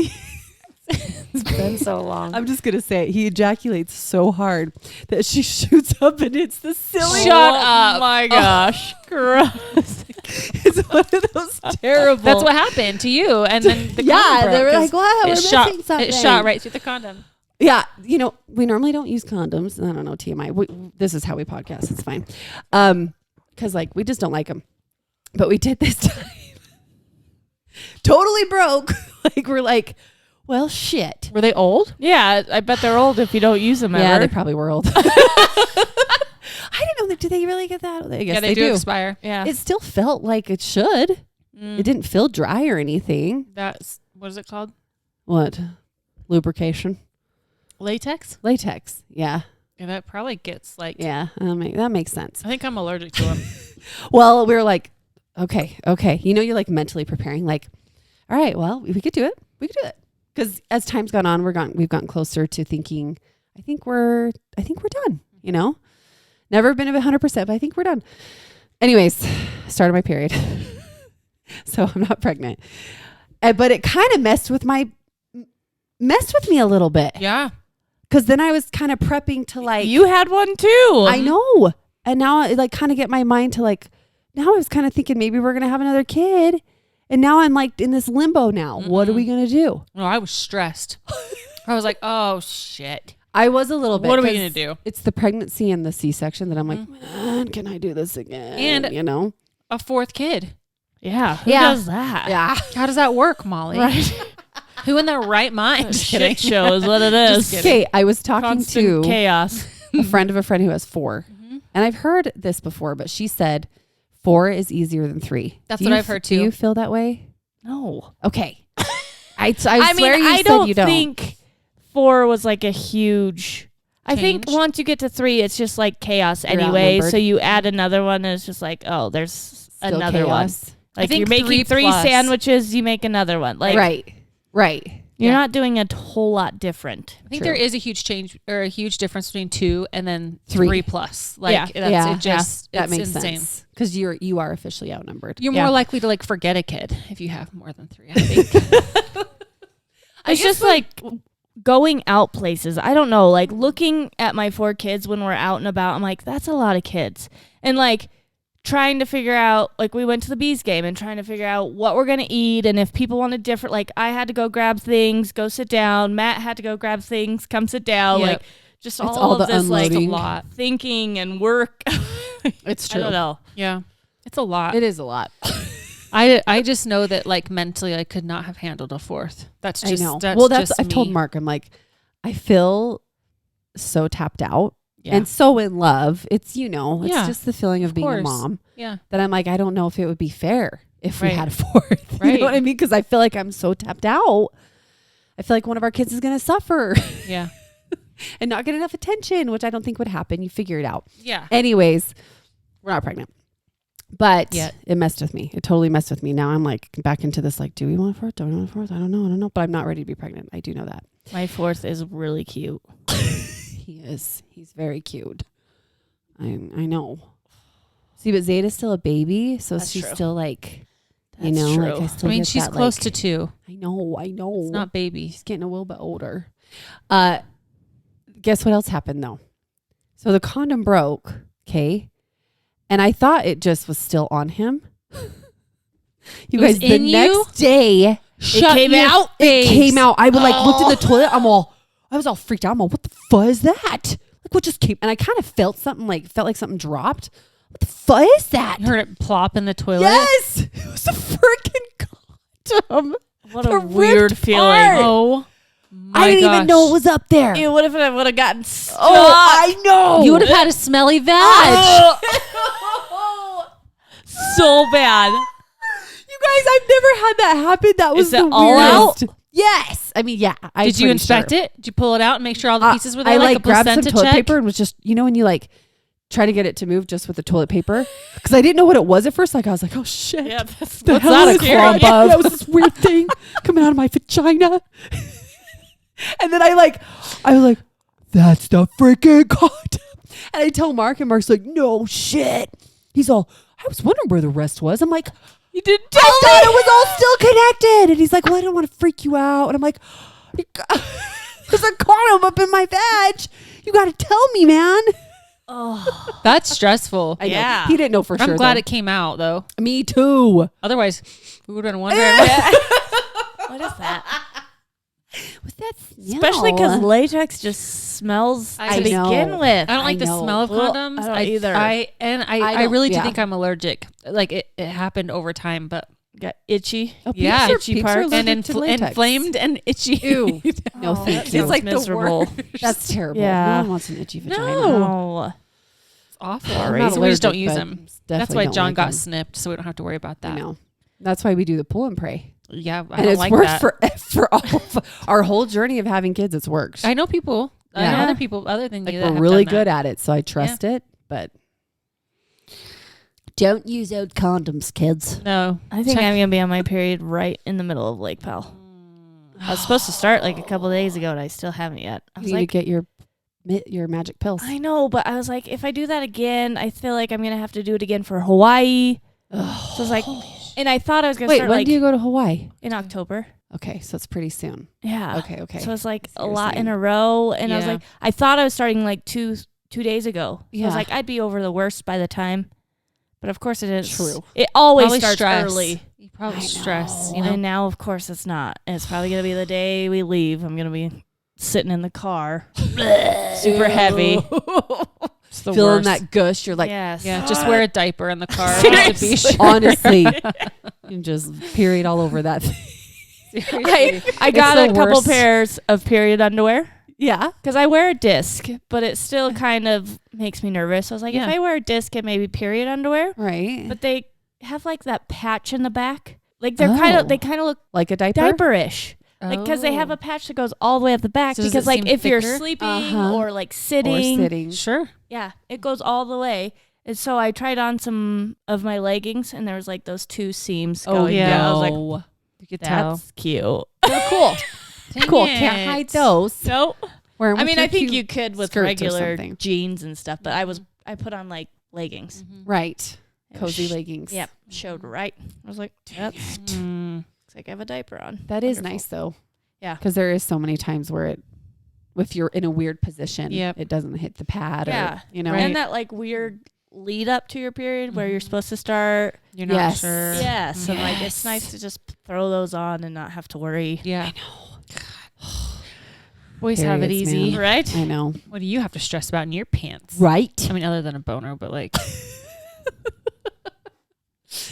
S3: it's been so long.
S1: I'm just gonna say it. He ejaculates so hard that she shoots up and it's the silly.
S3: Shut up.
S2: Oh my gosh. Gross.
S1: It's one of those terrible.
S3: That's what happened to you, and then the
S1: yeah,
S3: condom broke
S1: they were
S3: 'cause
S1: like, "Wow, we're
S3: it shot.
S1: missing something."
S3: It shot right through the condom.
S1: Yeah, you know, we normally don't use condoms. I don't know, TMI. This is how we podcast. It's fine, because like we just don't like them. But we did this time. totally broke. Like we're like, well, shit.
S3: Were they old?
S2: Yeah, I bet they're old if you don't use them
S1: Yeah,
S2: ever.
S1: they probably were old. I didn't know that. Do they really get that? I guess
S3: Yeah, they do expire.
S2: Yeah.
S1: It still felt like it should.
S3: Mm.
S1: It didn't feel dry or anything.
S3: That's what is it called?
S1: What? Lubrication.
S3: Latex.
S1: Latex. Yeah.
S3: Yeah, that probably gets like.
S1: Yeah. That makes sense.
S3: I think I'm allergic to them.
S1: Well, we were like, okay. You know, you're like mentally preparing, like, all right, well, we could do it. We could do it. Because as time's gone on, we've gotten closer to thinking, I think we're done, you know? Never been 100%, but I think we're done. Anyways, started my period. So I'm not pregnant. But it kind of messed with me a little bit.
S3: Yeah.
S1: Because then I was kind of prepping to like,
S2: You had one too.
S1: I know. And now I like kind of get my mind to like, now I was kind of thinking maybe we're going to have another kid. And now I'm like in this limbo now. What are we going to do?
S3: No, I was stressed. I was like, oh shit.
S1: I was a little bit.
S3: What are we
S1: 'cause
S3: gonna do?
S1: It's the pregnancy and the C-section that I'm like, man, can I do this again?
S3: And-
S1: you know?
S3: A fourth kid.
S2: Yeah. Who
S1: Yeah.
S2: does that?
S1: Yeah.
S3: How does that work, Molly?
S2: Right.
S3: Who in their right mind? Just kidding.
S2: Shit show is what it is.
S3: Just kidding.
S1: Okay, I was talking
S2: Constant
S1: to
S2: chaos.
S1: a friend of a friend who has 4. And I've heard this before, but she said 4 is easier than 3.
S3: That's
S1: Do
S3: what
S1: you
S3: I've heard
S1: Do
S3: too.
S1: you feel that way?
S2: No.
S1: Okay. I
S2: I
S1: swear
S2: mean,
S1: you
S2: I
S1: said
S2: don't
S1: you don't.
S2: think 4 was like a huge. I think
S3: Change?
S2: once you get to 3, it's just like chaos
S1: You're
S2: anyway.
S1: outnumbered.
S2: So you add another one, and it's just like, oh, there's
S1: Still
S2: another one.
S1: chaos.
S2: Like
S3: think
S2: you're making
S3: 3
S2: 3
S3: plus.
S2: sandwiches, you make another one. Like
S1: Right.
S2: you're
S3: Yeah.
S2: not doing a whole lot different.
S3: I think
S1: True.
S3: there is a huge change or a huge difference between 2 and then
S1: 3.
S3: 3 plus. Like
S2: Yeah.
S3: that's
S1: Yeah.
S3: it just
S1: That
S3: it's
S1: makes
S3: insane.
S1: sense. Because you are officially outnumbered.
S3: You're
S2: Yeah.
S3: more likely to like forget a kid if you have more than 3, I think.
S2: It's just like going out places. I don't know. Like looking at my 4 kids when we're out and about, I'm like, that's a lot of kids. And like trying to figure out, like we went to the Bees game and trying to figure out what we're going to eat. And if people wanted different, like I had to go grab things, go sit down. Matt had to go grab things, come sit down.
S3: Yep.
S2: Like just
S1: It's
S2: all
S1: all
S2: of
S1: the
S2: this like
S1: unloading.
S3: a lot.
S2: thinking and work.
S1: It's
S2: I
S1: true.
S2: don't know.
S3: Yeah. It's a lot.
S1: It is a lot.
S3: I just know that like mentally I could not have handled a 4th. That's just
S1: I know.
S3: That's
S1: Well, that's
S3: just
S1: I've told
S3: me.
S1: Mark. I'm like, I feel so tapped out
S3: Yeah.
S1: and so in love. It's it's
S3: Yeah,
S1: just the feeling of being a
S3: course.
S1: mom
S3: yeah.
S1: that I'm like, I don't know if it would be fair if we
S3: Right.
S1: had a 4th. You
S3: Right.
S1: know what I mean? Because I feel like I'm so tapped out. I feel like one of our kids is going to suffer
S3: Yeah.
S1: and not get enough attention, which I don't think would happen. You figure it out.
S3: Yeah.
S1: Anyways, we're not pregnant. But
S3: Yet.
S1: it messed with me. It totally messed with me. Now I'm like back into this, like, do we want a 4th? Don't we want a 4th? I don't know. But I'm not ready to be pregnant. I do know that.
S2: My 4th is really cute.
S1: He is. He's very cute. I know. See, but Zeta's still a baby, so
S2: That's
S1: she's
S2: true.
S1: still like,
S2: That's
S1: like
S2: true.
S1: I still
S3: I mean,
S1: get
S3: she's
S1: that,
S3: close
S1: like-
S3: to 2.
S1: I know.
S3: It's not baby.
S1: She's getting a little bit older. Guess what else happened though? So the condom broke. Okay. And I thought it just was still on him. You
S3: It was
S1: guys, the
S3: in you?
S1: next day
S3: Shut
S2: came
S3: your
S2: out?
S1: it
S3: face.
S1: came out. I would like looked in the toilet. I was all freaked out. I'm all, what the fuck is that? Like what just came? And I kind of felt like something dropped. What the fuck is that?
S3: You heard it plop in the toilet.
S1: Yes, it was a freaking condom.
S2: What
S1: The
S2: a weird
S1: ripped
S2: feeling.
S1: part.
S3: Oh,
S1: I didn't even know it was up there.
S2: Ew, what if I would have gotten stuck?
S1: Oh, I know.
S3: You would have had a smelly vag.
S2: So bad.
S1: You guys, I've never had that happen. That was
S2: Is it
S1: the
S2: all
S1: weirdest. Yes. I mean, yeah.
S3: Did you inspect it? Did you pull it out and make sure all the pieces were there?
S1: I
S3: like a
S1: grabbed some
S3: placenta
S1: toilet
S3: check?
S1: paper and was just, when you like try to get it to move just with the toilet paper, because I didn't know what it was at first. Like I was like, oh shit.
S2: Yeah, that's
S1: The
S2: what's
S1: hell
S2: that
S1: is
S2: a clump
S1: that?
S2: of?
S1: That was this weird thing coming out of my vagina. And then I was like, that's the freaking condom. And I tell Mark, and Mark's like, no shit. He's all, I was wondering where the rest was. I'm like,
S2: You didn't
S1: I thought it was all still connected. And he's like, well, I don't want to freak you out. And I'm like, there's a condom up in my vag. You got to tell me, man.
S2: Oh,
S3: That's stressful.
S1: I know.
S2: Yeah.
S1: He didn't know for sure.
S3: I'm glad
S1: though.
S3: it came out though.
S1: Me too.
S3: Otherwise, we would have been wondering.
S2: what is that?
S1: What's that smell?
S2: Especially because latex just smells
S3: I
S2: to
S1: know.
S2: begin with.
S3: I don't like the
S1: know.
S3: smell of
S2: Well,
S3: condoms.
S2: I don't either.
S3: I
S1: I
S3: really
S1: don't-
S3: do
S1: yeah.
S3: think I'm allergic. Like it happened over time, but
S2: got itchy.
S1: Oh,
S3: Yeah.
S1: peeps
S2: Itchy
S1: peeps are
S2: parts.
S3: And
S1: allergic to latex.
S3: inflamed and itchy.
S1: Ew. No,
S2: Oh,
S1: thank
S2: that
S1: you.
S2: sounds
S3: like the
S2: miserable.
S3: worst.
S1: That's terrible.
S2: Yeah.
S1: No one wants an itchy vagina.
S2: No.
S3: It's awful.
S1: I'm not
S3: So we just don't
S1: allergic,
S3: use
S1: but
S3: them. That's
S1: definitely
S3: why
S1: don't
S3: John
S1: like
S3: got
S1: them.
S3: snipped, so we don't have to worry about
S1: I
S3: that.
S1: know. That's why we do the pull and pray.
S3: Yeah, I
S1: And
S3: don't
S1: it's
S3: like
S1: worked
S3: that.
S1: for all of our whole journey of having kids. It's worked.
S3: I know people. I know
S1: Yeah.
S3: other people other than
S1: Like
S3: you. that
S1: we're
S3: have
S1: really
S3: done
S1: good
S3: that.
S1: at it, so I trust it. But don't use old condoms, kids.
S3: No,
S2: I think
S3: Check-
S2: I'm gonna be on my period right in the middle of Lake Powell. I was supposed to start like a couple days ago, and I still haven't yet. I
S1: You
S2: was
S1: need
S2: like,
S1: to get your magic pills.
S2: I know, but I was like, if I do that again, I feel like I'm gonna have to do it again for Hawaii. So I was like, and I thought I was gonna
S1: Wait,
S2: start
S1: when
S2: like
S1: do you go to Hawaii?
S2: in October.
S1: Okay, so it's pretty soon.
S2: Yeah.
S1: Okay.
S2: So it's like
S1: I see
S2: a
S1: what you're
S2: lot in
S1: saying.
S2: a row, and I was
S3: Yeah.
S2: like, I thought I was starting like two days ago. So I
S1: Yeah.
S2: was like, I'd be over the worst by the time, but of course it is.
S1: True.
S2: It always
S3: Probably
S2: starts
S3: stress.
S2: early.
S3: You probably
S1: I
S3: stress.
S1: know.
S3: You know,
S2: And now, of course, it's not. And it's probably gonna be the day we leave. I'm gonna be sitting in the car.
S3: super heavy. It's the
S1: Feeling
S3: worst.
S1: that gush. You're like,
S2: Yes.
S3: Yeah, just wear a diaper in the car.
S2: Seriously.
S3: Just to be sure.
S1: honestly, you just period all over that thing.
S2: I got
S1: the
S2: a couple
S1: worst.
S2: pairs of period underwear
S1: Yeah.
S2: because I wear a disc, but it still kind of makes me nervous. I was like,
S3: Yeah.
S2: if I wear a disc and maybe period underwear,
S1: Right.
S2: but they have like that patch in the back. Like they kind
S1: Oh.
S2: of look
S1: Like a diaper?
S2: diaper-ish. Like because they have a patch that goes all the way up the back.
S3: So does
S2: because
S3: it
S2: like
S3: seem
S2: if you're
S3: thicker?
S2: sleeping
S1: Uh-huh.
S2: or like
S1: Or
S2: sitting,
S1: sitting.
S3: Sure.
S2: yeah, it goes all the way. And so I tried on some of my leggings, and there was like those two seams
S1: Oh,
S2: going down. I was like,
S1: no.
S3: You could tell.
S2: that's cute.
S1: They're cool.
S3: Dang
S1: Cool.
S3: it.
S1: Can't hide those.
S2: No,
S1: Wear 'em
S2: I
S1: with
S2: mean
S1: your
S2: I think
S1: cute
S2: you could with
S1: skirts or
S2: regular
S1: something.
S2: jeans and stuff, but I put on like leggings.
S1: Right.
S2: And
S1: Cozy
S2: sh-
S1: leggings.
S2: Yep, showed right. I was like, yep, looks
S3: Mm.
S2: like I have a diaper on.
S1: That is
S2: Wonderful.
S1: nice though.
S2: Yeah.
S1: Because there is so many times where if you're in a weird position,
S3: Yep.
S1: it doesn't hit the pad
S2: Yeah.
S1: or, you know.
S3: Right.
S2: And that like weird lead up to your period where you're
S3: Mhm.
S2: supposed to start.
S3: You're not
S1: Yes.
S3: sure.
S2: Yes, and like it's
S1: Yes.
S2: nice to just throw those on and not have to worry.
S3: Yeah. Boys have it
S1: Periods,
S3: easy.
S1: man.
S2: Right?
S1: I know.
S3: What do you have to stress about in your pants?
S1: Right.
S3: I mean, other than a boner, but like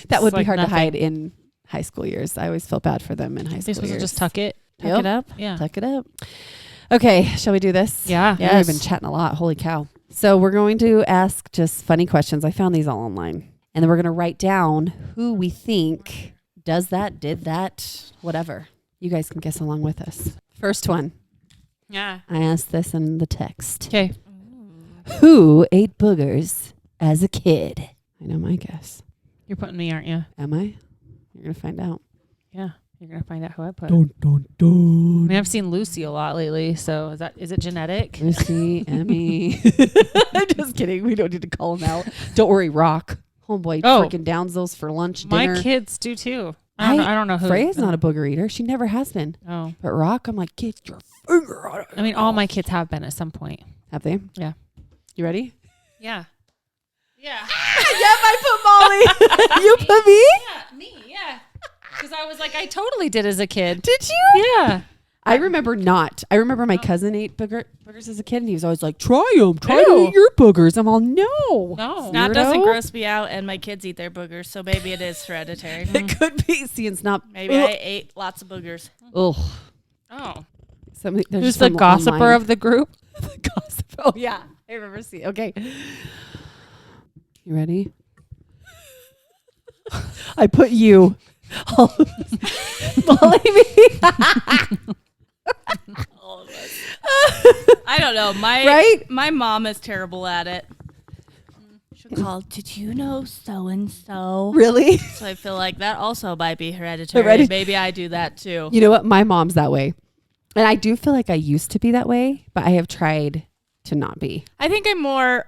S1: That would be
S3: like
S1: hard
S3: nothing.
S1: to hide in high school years. I always felt bad for them in high
S3: they're
S1: school
S3: supposed
S1: years.
S3: to just tuck it.
S2: Tuck
S1: Yep.
S2: it up.
S3: Yeah.
S1: Tuck it up. Okay, shall we do this?
S3: Yeah.
S1: Yeah, we've been
S2: Yes.
S1: chatting a lot. Holy cow. So we're going to ask just funny questions. I found these all online. And then we're going to write down who we think does that, did that, whatever. You guys can guess along with us. First one.
S3: Yeah.
S1: I asked this in the text.
S3: Okay.
S1: Who ate boogers as a kid? I know my guess.
S3: You're putting me, aren't you?
S1: Am I? You're going to find out.
S3: Yeah. You're gonna find out who I put.
S4: Dun, dun,
S3: I
S4: dun.
S3: mean, I've seen Lucy a lot lately, so is it genetic?
S1: Lucy, Emmy. I'm just kidding. We don't need to call him out. Don't worry, Rock. Homeboy
S3: Oh.
S1: freaking downs those for lunch,
S3: My
S1: dinner.
S3: kids do too. I don't know who.
S1: Freya's not a booger eater. She never has been.
S3: Oh.
S1: But Rock, I'm like, get your finger on it.
S3: I mean, all my kids have been at some point.
S1: Have they?
S3: Yeah.
S1: You ready?
S3: Yeah. Yeah.
S1: Yep, I put Molly. You put me?
S3: Yeah, me. Yeah. Because I was like, I totally did as a kid.
S1: Did you?
S3: Yeah.
S1: I remember not. I remember my cousin ate boogers as a kid, and he was always like, try them. Try
S3: Ew.
S1: to eat your boogers. I'm all, no.
S3: No.
S2: Snot doesn't
S1: Weirdo.
S2: gross me out, and my kids eat their boogers, so maybe it is hereditary.
S1: It could be. See, it's not.
S2: Maybe I ate lots of boogers.
S1: Ugh.
S3: Oh.
S1: Somebody, there's
S3: Who's the
S1: some
S3: gossiper
S1: online-
S3: of the group?
S1: the gossip? Oh, yeah. I remember seeing. Okay. You ready? I put you. Molly, me.
S2: All of us. I don't know.
S1: Right?
S2: My mom is terrible at it. She'll call, did you know so-and-so?
S1: Really?
S2: So I feel like that also might be hereditary.
S1: Hereditary.
S2: Maybe I do that too.
S1: You know what? My mom's that way. And I do feel like I used to be that way, but I have tried to not be.
S2: I think I'm more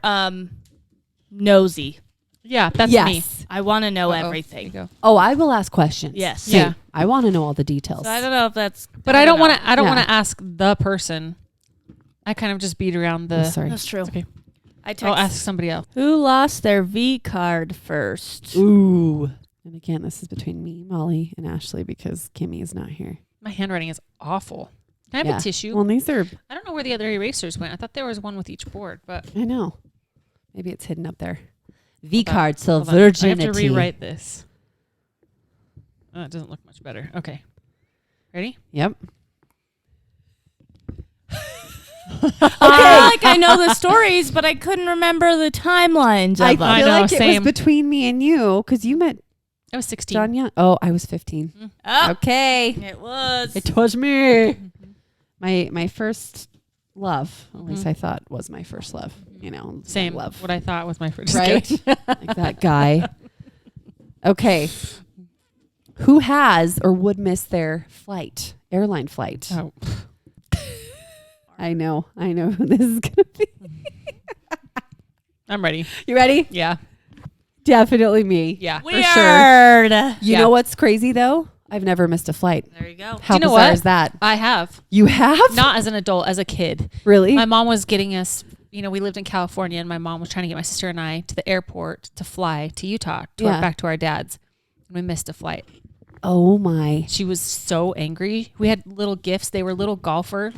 S2: nosy.
S3: Yeah, that's
S1: yes.
S3: me.
S2: I want to know
S3: Uh-oh.
S2: everything.
S3: There you go.
S1: Oh, I will ask questions.
S2: Yes.
S1: Same.
S3: Yeah.
S1: I want to know all the details.
S2: So I don't know if that's.
S3: But I don't want to. I don't
S1: Yeah.
S3: want to ask the person. I kind of just beat around
S1: I'm
S3: the.
S1: sorry.
S2: That's true.
S3: okay.
S2: I text.
S3: I'll ask somebody else.
S2: Who lost their V card first?
S1: Ooh. And again, this is between me, Molly, and Ashley because Kimmy is not here.
S3: My handwriting is awful. Can I have
S1: Yeah.
S3: a tissue?
S1: Well, these are,
S3: I don't know where the other erasers went. I thought there was one with each board, but
S1: I know. Maybe it's hidden up there. V
S3: Hold on.
S1: card, so
S3: hold on. I have
S1: virginity.
S3: to rewrite this. It doesn't look much better. Okay. Ready?
S1: Yep.
S2: I feel like I know the stories, but I couldn't remember the timelines
S1: I
S2: of them.
S1: feel
S3: know,
S1: like it
S3: same.
S1: was between me and you because you met
S3: I was 16.
S1: John Young. Oh, I was 15.
S2: Oh,
S1: Okay.
S2: it was.
S1: It was me. My first love, at least I thought was my first love. You know,
S3: Same.
S1: love.
S3: What I thought was my first.
S1: Right?
S3: Just
S1: Like that guy. Okay. Who has or would miss their airline flight?
S3: kidding. Oh.
S1: I know who this is going to be.
S3: I'm ready.
S1: You ready?
S3: Yeah.
S1: Definitely me.
S3: Yeah.
S1: For sure.
S2: Weird.
S1: You
S3: Yeah.
S1: know what's crazy though? I've never missed a flight.
S2: There you go.
S1: How
S3: you know
S1: bizarre
S3: what?
S1: is that?
S3: I have.
S1: You have?
S3: Not as an adult, as a kid.
S1: Really?
S3: My mom was getting us, we lived in California and my mom was trying to get my sister and I to the airport to fly to Utah, back to our dad's. And we missed a flight.
S1: Oh my.
S3: She was so angry. We had little gifts. They were little golfer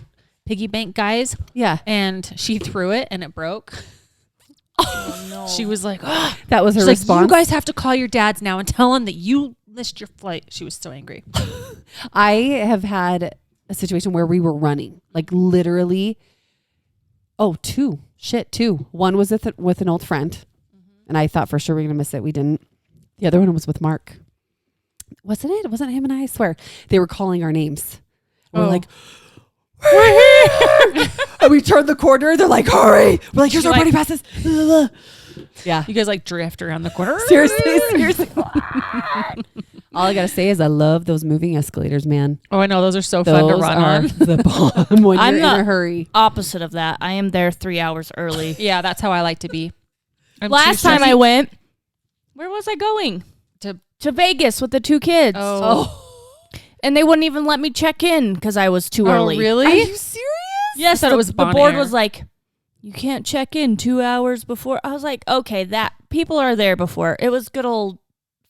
S3: piggy bank guys.
S1: Yeah.
S3: And she threw it and it broke.
S2: Oh, no.
S3: She was like, oh.
S1: That was her
S3: She's like,
S1: response.
S3: you guys have to call your dads now and tell them that you missed your flight. She was so angry.
S1: I have had a situation where we were running, like literally. Oh, two. One was with an old friend, and I thought for sure we were gonna miss it. We didn't. The other one was with Mark. Wasn't it? It wasn't him and I swear. They were calling our names. We're
S3: Oh.
S1: like, we're here. And we turned the corner. They're like, hurry. We're like, here's
S3: You're
S1: our
S3: like-
S1: boarding passes. Yeah.
S3: You guys like drift around the corner.
S1: Seriously. All I gotta say is I love those moving escalators, man.
S3: Oh, I know. Those are so fun to
S1: Those
S3: run
S1: are
S3: on.
S1: the bomb when
S2: I'm
S1: you're in
S2: not-
S1: a hurry.
S2: Opposite of that. I am there 3 hours early.
S3: Yeah, that's how I like to be. I'm
S2: Last
S3: too
S2: time I
S3: stressed
S2: went, where was I going?
S3: to
S2: Vegas with the two kids.
S3: Oh.
S2: And they wouldn't even let me check in because I was too early.
S3: Really?
S1: Are you serious?
S2: Yes,
S3: I thought it was
S2: the board
S3: Bonaire.
S2: was like, you can't check in 2 hours before. I was like, okay, that people are there before. It was good old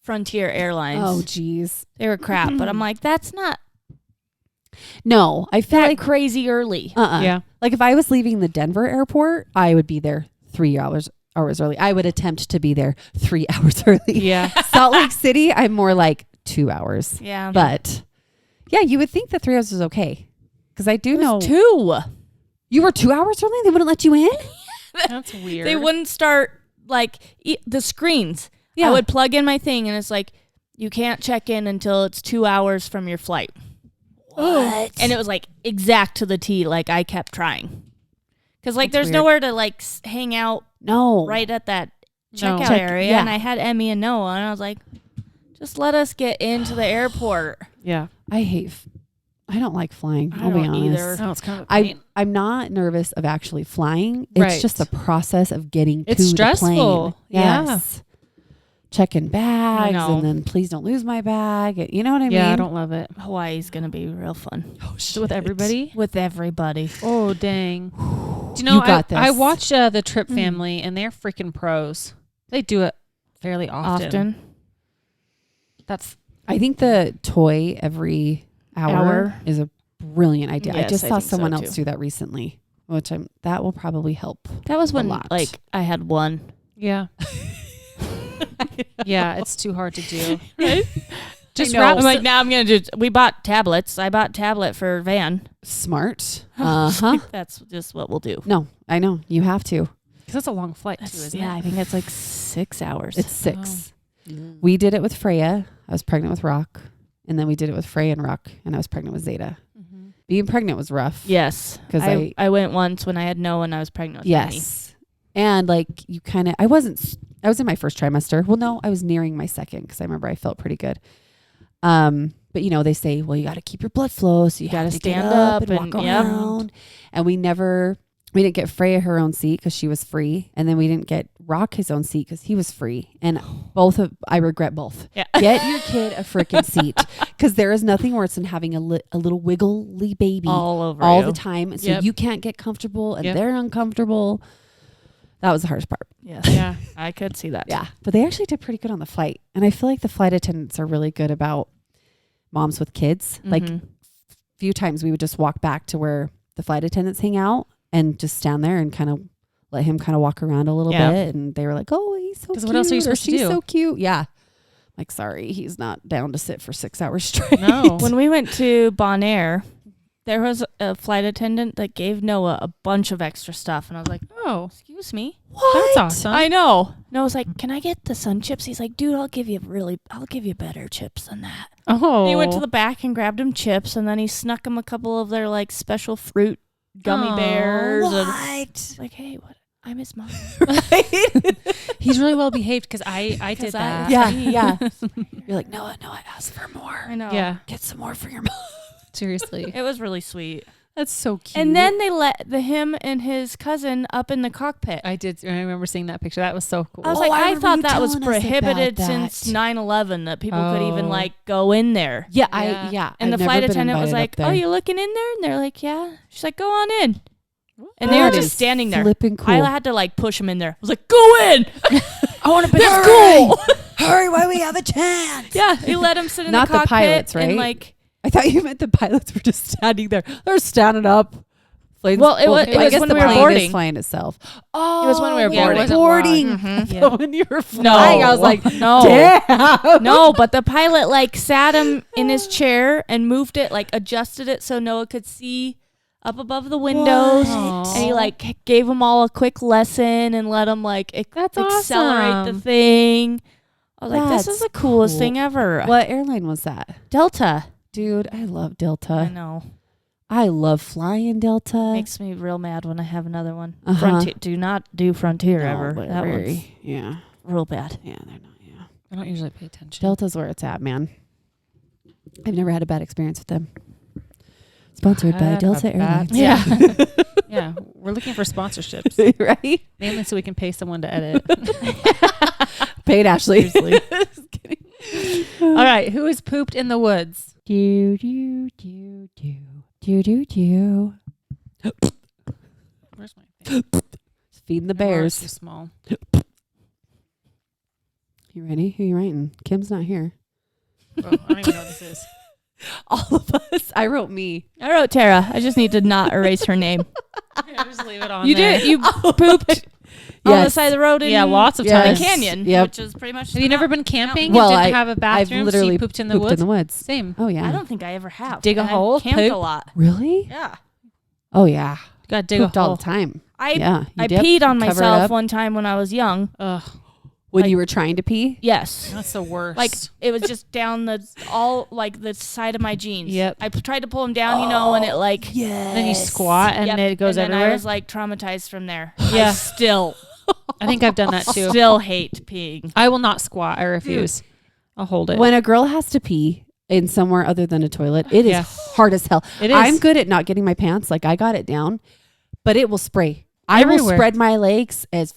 S2: Frontier Airlines.
S1: Oh, geez.
S2: They were crap, but I'm like, that's not
S1: No, I feel
S2: that
S1: like
S2: crazy early.
S3: Yeah.
S1: Like if I was leaving the Denver airport, I would be there 3 hours early. I would attempt to be there 3 hours early.
S3: Yeah.
S1: Salt Lake City, I'm more like 2 hours.
S2: Yeah,
S1: But yeah, you would think that 3 hours is okay. Because I do
S2: it
S1: know
S2: was 2.
S1: you were 2 hours early. They wouldn't let you in.
S3: That's weird.
S2: They wouldn't start like the screens.
S1: Yeah.
S2: I would plug in my thing, and it's like, you can't check in until it's 2 hours from your flight.
S1: What?
S2: And it was like exact to the T. Like I kept trying, because like
S1: That's
S2: there's
S1: weird.
S2: nowhere to like hang out
S1: No.
S2: right at that
S3: No.
S2: checkout area.
S1: yeah.
S2: And I had Emmy and Noah, and I was like, just let us get into the airport.
S3: Yeah.
S1: I don't like flying.
S2: I
S1: I'll be
S2: don't
S1: honest.
S2: either.
S3: No, it's kind of a pain.
S1: I'm not nervous of actually flying. It's
S3: Right.
S1: just the process of getting
S3: It's
S1: to
S3: stressful.
S1: the plane.
S3: Yeah.
S1: Yes. Checking bags
S2: know.
S1: and then please don't lose my bag. You know what I
S3: Yeah,
S1: mean?
S3: I don't love it.
S2: Hawaii's gonna be real fun
S3: So with everybody?
S2: with everybody.
S3: Oh, dang. Do you know,
S1: You got
S3: I
S1: this.
S3: watch the Trip family and they're freaking pros. They do it fairly often. That's
S1: I think the toy every hour is a brilliant idea. I
S2: Yes,
S1: just
S2: I
S1: saw
S2: think so,
S1: someone else
S2: too.
S1: do that recently, which that will probably help.
S2: That was when
S1: lot.
S2: like I had one.
S3: yeah. Yeah, it's too hard to do.
S2: Right?
S3: Just
S1: know.
S3: wrap
S2: I'm like, now I'm gonna do. We bought tablets. I bought tablet for Van.
S1: Smart. Uh-huh.
S2: That's just what we'll do.
S1: No, I know. You have to.
S3: because that's a long flight too, isn't
S2: Yeah,
S3: it?
S2: I think it's like 6 hours.
S1: It's 6. We did it with Freya. I was pregnant with Rock. And then we did it with Freya and Rock. And I was pregnant with Zeta.
S3: Mm-hmm.
S1: Being pregnant was rough.
S2: yes,
S1: 'Cause
S2: I went once when I had Noah and I was pregnant with Annie.
S1: Yes. And like you kind of, I was in my first trimester. Well, no, I was nearing my second because I remember I felt pretty good. But you know, they say, well, you got to keep your blood flow. So you got to
S2: stand
S1: stand up
S2: up
S1: and walk
S2: and- yep.
S1: around. And we didn't get Freya her own seat because she was free. And then we didn't get Rock his own seat because he was free. And I regret both.
S3: Yeah.
S1: Get your kid a freaking seat because there is nothing worse than having a little wiggly baby
S2: All over
S1: all
S2: you.
S1: the time. So
S3: Yep.
S1: you can't get comfortable and
S3: Yep.
S1: they're uncomfortable. That was the hardest part.
S2: Yes.
S3: Yeah.
S2: I could see that.
S1: Yeah. But they actually did pretty good on the flight. And I feel like the flight attendants are really good about moms with kids. Like
S2: Mhm.
S1: few times we would just walk back to where the flight attendants hang out and just stand there and kind of let him kind of walk around a little
S2: Yeah.
S1: bit. And they were like, oh, he's so
S3: 'Cause
S1: cute.
S3: what else are you
S1: or
S3: supposed to
S1: she's
S3: do?
S1: so cute. Yeah. Like, sorry, he's not down to sit for 6 hours straight.
S3: No.
S2: When we went to Bonaire, there was a flight attendant that gave Noah a bunch of extra stuff. And I was like,
S3: Oh,
S2: excuse me?
S3: that's awesome.
S2: I know. Noah's like, can I get the sun chips? He's like, dude, I'll give you better chips than that.
S3: Oh.
S2: And he went to the back and grabbed him chips, and then he snuck him a couple of their like special fruit gummy
S3: Aw.
S2: bears. And
S1: What?
S2: like, hey, what? I'm his mom.
S3: He's really well behaved because I did
S2: 'Cause
S3: that.
S1: Yeah, yeah. You're like, Noah, ask for more.
S2: I know.
S3: Yeah.
S1: Get some more for your mom.
S3: Seriously.
S2: It was really sweet.
S1: That's so cute.
S2: And then they let him and his cousin up in the cockpit.
S3: I did. I remember seeing that picture. That was so cool.
S2: I was
S1: Oh,
S2: like,
S1: I
S2: I
S1: remember
S2: thought
S1: you
S2: that was
S1: telling us
S2: prohibited
S1: about
S2: since
S1: that.
S2: 9/11 that people could even
S3: Oh.
S2: like go in there.
S1: yeah,
S3: Yeah.
S2: And
S1: I've
S2: the
S1: never
S2: flight
S1: been
S2: attendant was
S1: invited
S2: like,
S1: up there.
S2: "Oh, you looking in there?" And they're like, "Yeah." She's like, "Go on in." And they were
S1: That
S2: just
S1: is
S2: standing there.
S1: Flipping cool.
S2: I had to like push him in there. I was like, "Go in! I want to be
S1: Hurry!
S2: cool."
S1: Hurry while we have a chance.
S2: Yeah, he let him sit in
S1: Not
S2: the
S1: the
S2: cockpit
S1: pilots,
S2: and
S1: right?
S2: like,
S1: I thought you meant the pilots were just standing there. They're standing up. Planes,
S2: Well, it was-
S1: I
S2: was
S1: guess
S2: when
S1: the
S2: we were
S1: plane
S2: boarding.
S1: is flying itself. Oh,
S2: It was when we were
S1: yeah,
S2: boarding.
S1: it wasn't boarding.
S2: Mhm.
S3: Yeah.
S1: When you were flying,
S2: No.
S1: I was like,
S2: no,
S1: damn.
S2: no. But the pilot like sat him in his chair and moved it, like adjusted it so Noah could see up above the windows.
S3: Aw.
S2: And he like gave them all a quick lesson and let them like
S3: That's
S2: accelerate
S3: awesome.
S2: the thing. I was like, this is
S1: That's
S2: the coolest
S1: cool.
S2: thing ever.
S1: What airline was that?
S2: Delta?
S1: Dude, I love
S2: I
S1: Delta.
S2: know.
S1: I love flying Delta.
S2: Makes me real mad when I have another one.
S1: Uh-huh.
S2: Frontier. Do not do Frontier
S1: No,
S2: ever.
S1: but
S2: That one's
S1: very- yeah.
S2: real bad.
S1: Yeah, they're not, yeah.
S3: I don't usually pay attention.
S1: Delta's where it's at, man. I've never had a bad experience with them. Sponsored by
S3: Had a
S1: Delta
S3: bad-
S1: Airlines.
S3: Yeah. Yeah. We're looking for sponsorships.
S1: Right?
S3: Mainly so we can pay someone to edit.
S1: Paid Ashley.
S3: Seriously.
S1: Just kidding.
S3: All right. Who has pooped in the woods?
S1: Do, do, do, do. Do, do, do.
S3: Where's my thing?
S1: Feeding the
S3: My heart's
S1: bears.
S3: too small.
S1: You ready? Who you writing? Kim's not here.
S3: Oh, I don't even know what this is.
S1: All of us. I wrote me.
S2: I wrote Tara. I just need to not erase her name.
S3: Just leave it on
S2: You
S3: there.
S2: did. You pooped on the side of the road in
S3: Yeah, lots of
S2: the
S1: Yes.
S3: times.
S2: canyon,
S1: Yep.
S2: which is pretty much.
S3: Have you never been camping
S1: Well,
S3: and
S1: I-
S3: didn't have a
S1: I've
S3: bathroom? So
S1: literally
S3: you pooped in the
S1: pooped
S3: woods?
S1: in the woods.
S3: Same.
S1: Oh, yeah.
S2: I don't think I ever have.
S3: Dig a
S2: And I've
S3: hole,
S2: camped
S3: poop.
S2: a lot.
S1: Really?
S2: Yeah.
S1: Oh, yeah.
S3: Got to dig
S1: Pooped
S3: a hole.
S1: all the time.
S2: I
S1: Yeah.
S2: I
S1: You dip,
S2: peed on
S1: cover it
S2: myself
S1: up.
S2: one time when I was young.
S3: Ugh,
S1: When
S2: like-
S1: you were trying to pee?
S2: Yes.
S3: that's the worst.
S2: Like it was just down the side of my jeans.
S3: Yep.
S2: I tried to pull them down, and it like
S1: Yeah.
S3: and then you squat and
S2: Yep.
S3: it goes
S2: and then
S3: everywhere.
S2: I was like traumatized from there.
S3: Yeah.
S2: I still
S3: I think I've done that too.
S2: still hate peeing.
S3: I will not squat. I refuse. I'll hold it.
S1: When a girl has to pee in somewhere other than a toilet, it is
S3: Yeah.
S1: hard as hell.
S3: It is.
S1: I'm good at not getting my pants. Like, I got it down, but it will spray. I will
S3: Everywhere.
S1: spread my legs as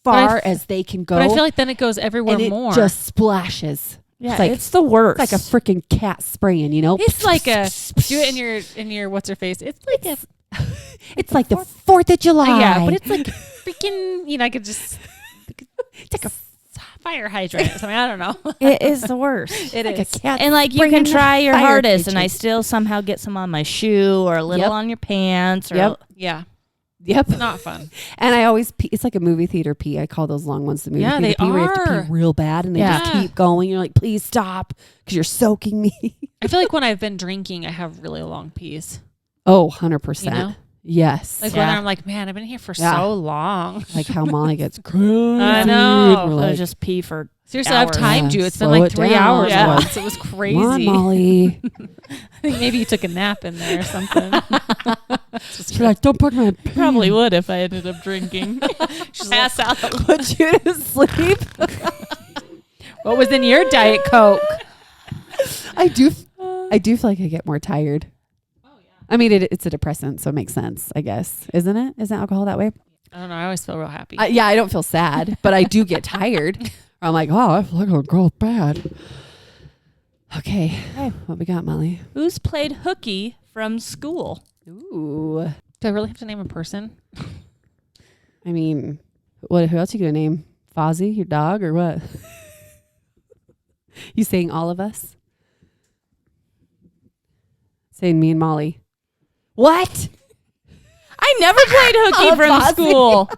S3: But I
S1: far
S3: f-
S1: as they can go.
S3: But I feel like then it goes everywhere
S1: and it
S3: more.
S1: just splashes.
S2: Yeah,
S1: like-
S2: it's the worst.
S1: It's like a freaking cat spraying, you know?
S3: it's like a do it in your what's her face. It's like a
S1: It's like the 4th of July.
S3: yeah, but it's like freaking. I could just
S1: It's like a
S3: fire hydrant or something. I don't know.
S2: it is the worst.
S3: It
S1: like
S3: is.
S1: a cat.
S2: And like you
S1: Bring
S2: can
S1: in the
S2: try your
S1: fire
S2: hardest, and I
S1: creatures.
S2: still somehow get some on my shoe or a little
S1: Yep.
S2: on your pants. Or
S1: Yep.
S3: Yeah,
S1: Yep.
S3: not fun.
S1: And I always pee. It's like a movie theater pee. I call those long ones the movie
S3: Yeah,
S1: theater
S3: they
S1: pee. Where you have to
S3: are.
S1: pee real bad, and they
S2: Yeah.
S1: just keep going. You're like, please stop, because you're soaking me.
S3: I feel like when I've been drinking, I have really long pees.
S1: Oh, 100%.
S3: You know,
S1: Yes.
S3: like
S2: Yeah.
S3: when I'm like, man, I've been here for
S1: Yeah.
S3: so long.
S1: Like how Molly gets crazy.
S3: I know.
S1: We're
S2: I
S1: like,
S2: just pee for
S3: Seriously, I've
S2: hours.
S3: timed you. It's been
S1: Slow
S3: like
S1: it
S3: 3
S1: down.
S3: hours
S2: Yeah.
S3: once. It was crazy.
S1: come on, Molly.
S3: I think maybe you took a nap in there or something.
S1: She's like, don't put my
S2: probably would if I ended up drinking.
S3: She's
S2: Pass out.
S1: put you to sleep.
S3: What was in your Diet Coke?
S1: I do feel like I get more tired. I mean, it's a depressant, so it makes sense, I guess. Isn't it? Isn't alcohol that way?
S3: I don't know. I always feel real happy.
S1: Yeah, I don't feel sad, but I do get tired. I'm like, oh, I feel like a girl's bad. Okay. What we got, Molly?
S2: Who's played hooky from school?
S1: Ooh.
S3: Do I really have to name a person?
S1: I mean, who else you gonna name? Fozzie, your dog, or what? You saying all of us? Saying me and Molly. What?
S2: I never played hooky
S1: Oh,
S2: from
S1: Fozzie.
S2: school.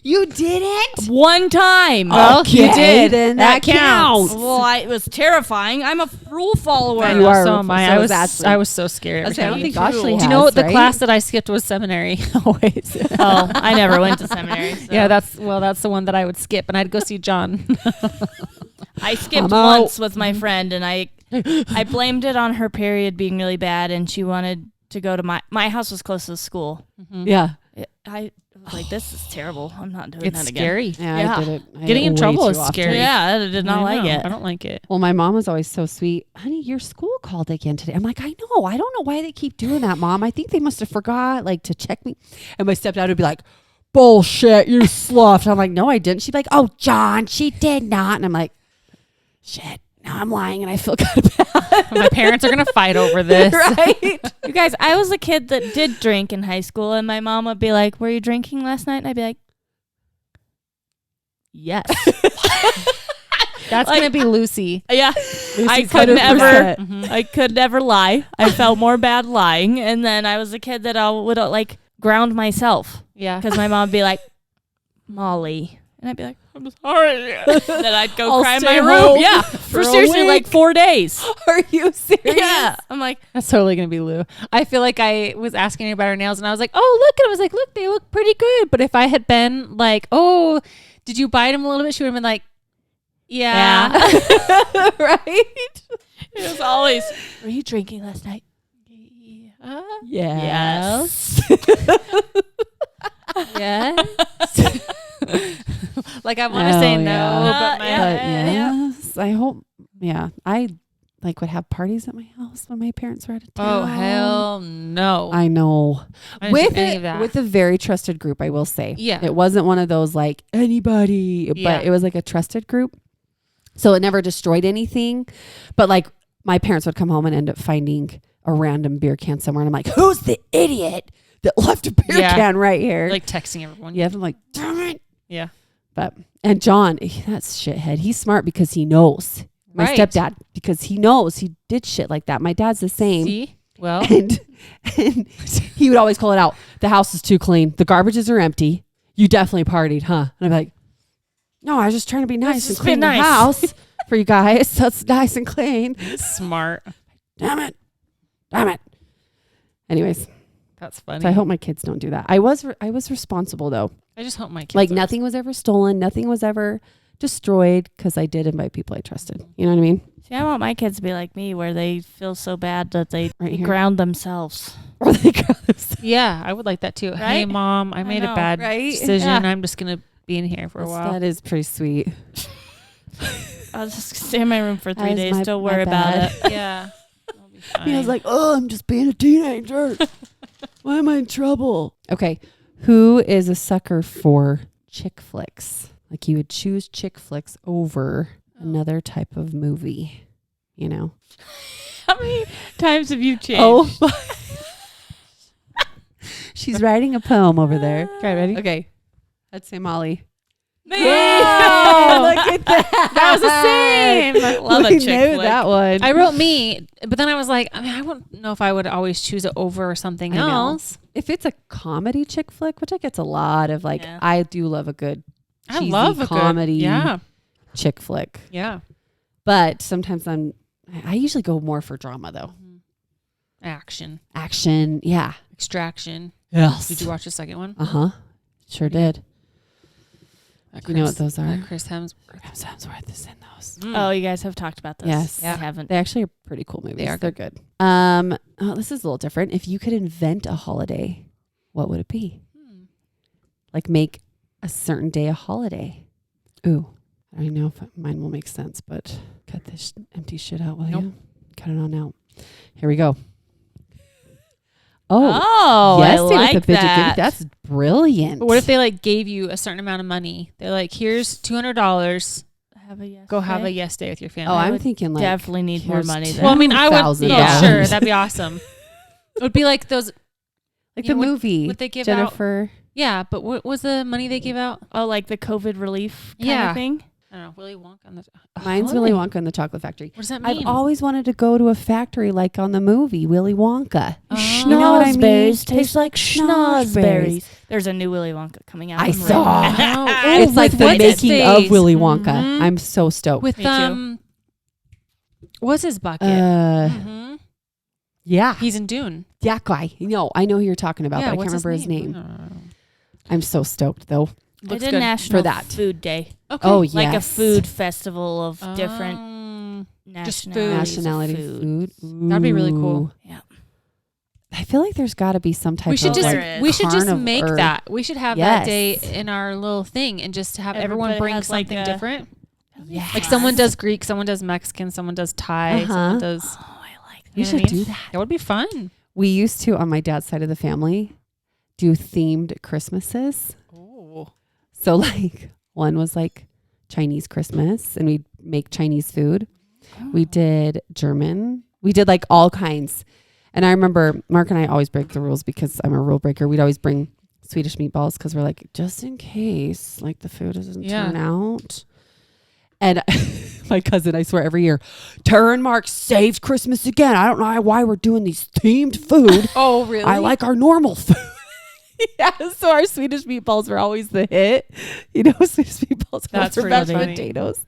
S1: You didn't?
S2: One time.
S3: Well, you did.
S1: Then
S3: That counts.
S2: Well, it was terrifying. I'm a rule follower.
S3: I
S1: You
S3: know,
S1: are
S3: so
S1: a-
S3: am I.
S1: so
S3: I
S1: is
S3: was
S1: Ashley.
S3: I was so scared.
S1: I
S3: every
S1: don't
S3: time.
S1: think
S2: too.
S1: Ashley has.
S3: Do you know what the
S1: right?
S3: class that I skipped was seminary? Always.
S2: Oh, I never went to seminary. So.
S3: Yeah, that's the one that I would skip, and I'd go see John.
S2: I skipped
S1: I'm out.
S2: once with my friend, and I blamed it on her period being really bad, and she wanted to go to my house was close to the school.
S1: Yeah.
S2: I was like, this is terrible. I'm not doing
S3: It's
S2: that again.
S3: scary.
S1: Yeah,
S2: Yeah.
S1: I did it. I did
S3: Getting
S1: it
S3: in
S1: way
S3: trouble
S1: too
S3: is
S1: often.
S3: scary.
S2: Yeah, I did not like
S3: know.
S2: it.
S3: I don't like it.
S1: Well, my mom was always so sweet. Honey, your school called again today. I'm like, I know. I don't know why they keep doing that, Mom. I think they must have forgot, like, to check me. And my stepdad would be like, bullshit, you sloughed. I'm like, no, I didn't. She'd be like, oh, John, she did not. And I'm like, shit, now I'm lying and I feel kind of bad.
S3: My parents are gonna fight over this.
S1: Right?
S2: You guys, I was a kid that did drink in high school, and my mom would be like, were you drinking last night? And I'd be like, yes.
S3: That's
S2: Like-
S3: gonna be Lucy.
S2: Yeah. I
S1: Lucy's
S2: could
S1: 100%.
S2: never,
S3: Mhm.
S2: I could never lie. I felt more bad lying. And then I was a kid that I would like ground myself
S3: Yeah.
S2: because my mom would be like, Molly. And I'd be like, I'm sorry. Then I'd go
S1: I'll
S2: cry in my
S1: stay
S2: room.
S1: home
S2: Yeah.
S1: for
S2: For
S1: a
S2: seriously
S1: week.
S2: like 4 days.
S1: Are you serious?
S2: Yeah. I'm like,
S3: That's totally gonna be Lou. I feel like I was asking her about her nails, and I was like, "Oh, look!" And I was like, "Look, they look pretty good." But if I had been like, "Oh, did you bite them a little bit?" She would have been like, "Yeah."
S1: Right?
S2: it was always, were you drinking last night?
S1: Yes.
S3: Yes. Like I want to say
S1: Oh,
S3: no,
S1: yeah.
S3: but my
S2: Yeah.
S1: But
S2: yeah.
S1: yes, I hope. Yeah, I like would have parties at my house when my parents were out of town.
S3: oh hell no!
S1: I know.
S3: I didn't do
S1: With
S3: any of that.
S1: with a very trusted group, I will say.
S3: Yeah.
S1: it wasn't one of those like anybody,
S3: Yeah.
S1: but it was like a trusted group. So it never destroyed anything, but like my parents would come home and end up finding a random beer can somewhere, and I'm like, "Who's the idiot that left a beer
S3: Yeah.
S1: can right here?"
S3: like texting everyone.
S1: yeah, I'm like, "Damn it!"
S3: Yeah.
S1: But and John, that's shithead. He's smart because he knows. My
S3: Right.
S1: stepdad, because he knows he did shit like that. My dad's the same.
S3: See? Well,
S1: And he would always call it out. The house is too clean. The garbages are empty. You definitely partied, huh? And I'm like, no, I was just trying to be nice and
S2: just
S1: clean
S2: be
S1: the
S2: nice.
S1: house for you guys. So it's nice and clean.
S3: smart.
S1: Damn it. Damn it. Anyways,
S3: That's funny.
S1: so I hope my kids don't do that. I was responsible though.
S3: I just hope my kids
S1: Like
S3: are-
S1: nothing was ever stolen. Nothing was ever destroyed because I did invite people I trusted. You know what I mean?
S2: See, I want my kids to be like me where they feel so bad that they
S1: Right here.
S2: ground themselves.
S1: Or they got this.
S3: Yeah, I would like that too. Hey,
S2: Right?
S3: mom, I made a
S2: know,
S3: bad
S1: right?
S3: decision.
S2: Yeah.
S3: I'm just gonna be in here for a while.
S1: That is pretty sweet.
S2: I'll just stay in my room for 3
S1: That is
S2: days.
S1: my-
S2: Don't
S1: my
S2: worry about
S1: bad.
S2: it.
S3: Yeah. I'll be
S1: I was
S3: fine.
S1: like, oh, I'm just being a teenager. Why am I in trouble? Okay. Who is a sucker for chick flicks? Like you would choose chick flicks over another type of movie, you know?
S2: How many times have you changed?
S1: Oh, she's writing a poem over there. Okay, ready? Okay. I'd say Molly.
S2: Me!
S1: Wow, look at that.
S3: That was the same.
S2: Love a
S1: We
S2: chick
S1: knew
S2: flick.
S1: that one.
S3: I wrote me, but then I was like, I mean, I wouldn't know if I would always choose it over something
S1: I know.
S3: else.
S1: If it's a comedy chick flick, which I get a lot of, like,
S2: Yeah.
S1: I do love a good
S3: I
S1: cheesy
S3: love a
S1: comedy
S3: Good, yeah,
S1: chick flick.
S3: yeah.
S1: But sometimes I usually go more for drama though.
S3: Action,
S1: Action. Yeah.
S3: Extraction.
S1: Yes.
S3: Did you watch the second one?
S1: Uh-huh. Sure did. You know what those are?
S3: Chris Hemsworth.
S1: Chris Hemsworth is in those.
S2: Oh, you guys have talked about this.
S1: Yes.
S2: I haven't.
S1: They actually are pretty cool movies.
S3: They are
S1: They're good. This is a little different. If you could invent a holiday, what would it be? Like make a certain day a holiday. Ooh. I don't know if mine will make sense, but cut this empty shit out, will
S3: Nope.
S1: you? Cut it on out. Here we go. Oh,
S2: Oh,
S1: yes,
S2: I
S1: with
S2: like
S1: the fidget
S2: that.
S1: cube. That's brilliant.
S3: But what if they like gave you a certain amount of money? They're like, here's $200.
S2: Have a yes
S3: Go have
S2: day?
S3: a yes day with your family.
S1: Oh,
S2: I
S1: I'm
S2: would
S1: thinking like
S2: Definitely need more
S1: here's
S2: money
S1: two-
S2: there.
S3: Well, I mean, I would.
S1: $2,000.
S3: Yeah, sure, that'd be awesome. It would be like those.
S1: like
S3: You
S1: the
S3: know, what-
S1: movie.
S3: what they give out.
S1: Jennifer.
S3: Yeah, but what was the money they gave out?
S2: Oh, like the COVID relief kind
S3: Yeah.
S2: of thing?
S3: I don't know. Willy Wonka on the.
S1: Mine's Willy Wonka and the Chocolate Factory.
S3: What does that mean?
S1: I've always wanted to go to a factory like on the movie Willy Wonka.
S3: Oh.
S1: You know what I mean?
S2: Schnozberries taste like
S1: schnozberries.
S2: schnozberries. There's a new Willy Wonka coming out.
S1: I
S2: I'm
S1: saw.
S2: ready.
S3: Oh,
S1: It's like
S3: with
S1: the
S3: what's his
S1: making
S3: face?
S1: of Willy Wonka.
S3: Mhm.
S1: I'm so stoked.
S3: With
S2: Me too.
S3: what's his bucket?
S1: Mhm. Yeah,
S3: He's in Dune.
S1: that guy. No, I know who you're talking about, but I can't
S3: what's
S1: remember his name.
S3: I don't know.
S1: I'm so stoked though.
S2: I
S3: Looks
S2: did
S3: good.
S2: National
S1: for that.
S2: Food Day.
S3: Okay.
S1: Oh,
S2: Like a
S1: yes.
S2: food festival of different
S3: Just
S2: nationalities. of
S1: Nationality
S2: food.
S1: food.
S3: That'd be really cool.
S1: Ooh.
S2: Yeah.
S1: I feel like there's got to be some type
S3: We should
S1: of
S3: just
S2: There
S1: like
S2: is.
S3: we should just
S1: carnival
S3: make
S1: or-
S3: that. We should have that day
S1: Yes.
S3: in our little thing and just have everyone
S2: Everybody
S3: bring
S2: has, like,
S3: something
S2: a-
S3: different.
S1: Yes.
S3: Like someone does Greek, someone does Mexican, someone does Thai,
S1: Uh-huh.
S3: someone does.
S2: Oh, I like that.
S1: We
S2: You know what
S1: should
S2: I mean?
S1: do that.
S3: That would be fun.
S1: We used to on my dad's side of the family do themed Christmases.
S3: Oh.
S1: So like one was like Chinese Christmas and we'd make Chinese food. We did German. We did like all kinds. And I remember Mark and I always break the rules because I'm a rule breaker. We'd always bring Swedish meatballs because we're like, just in case like the food doesn't
S3: Yeah.
S1: turn out. And my cousin, I swear every year, Tara and Mark saved Christmas again. I don't know why we're doing these themed food.
S3: Oh, really?
S1: I like our normal food. Yeah, so our Swedish meatballs were always the hit. You know, Swedish meatballs
S3: That's
S1: were
S3: pretty
S1: mashed
S3: funny.
S1: potatoes.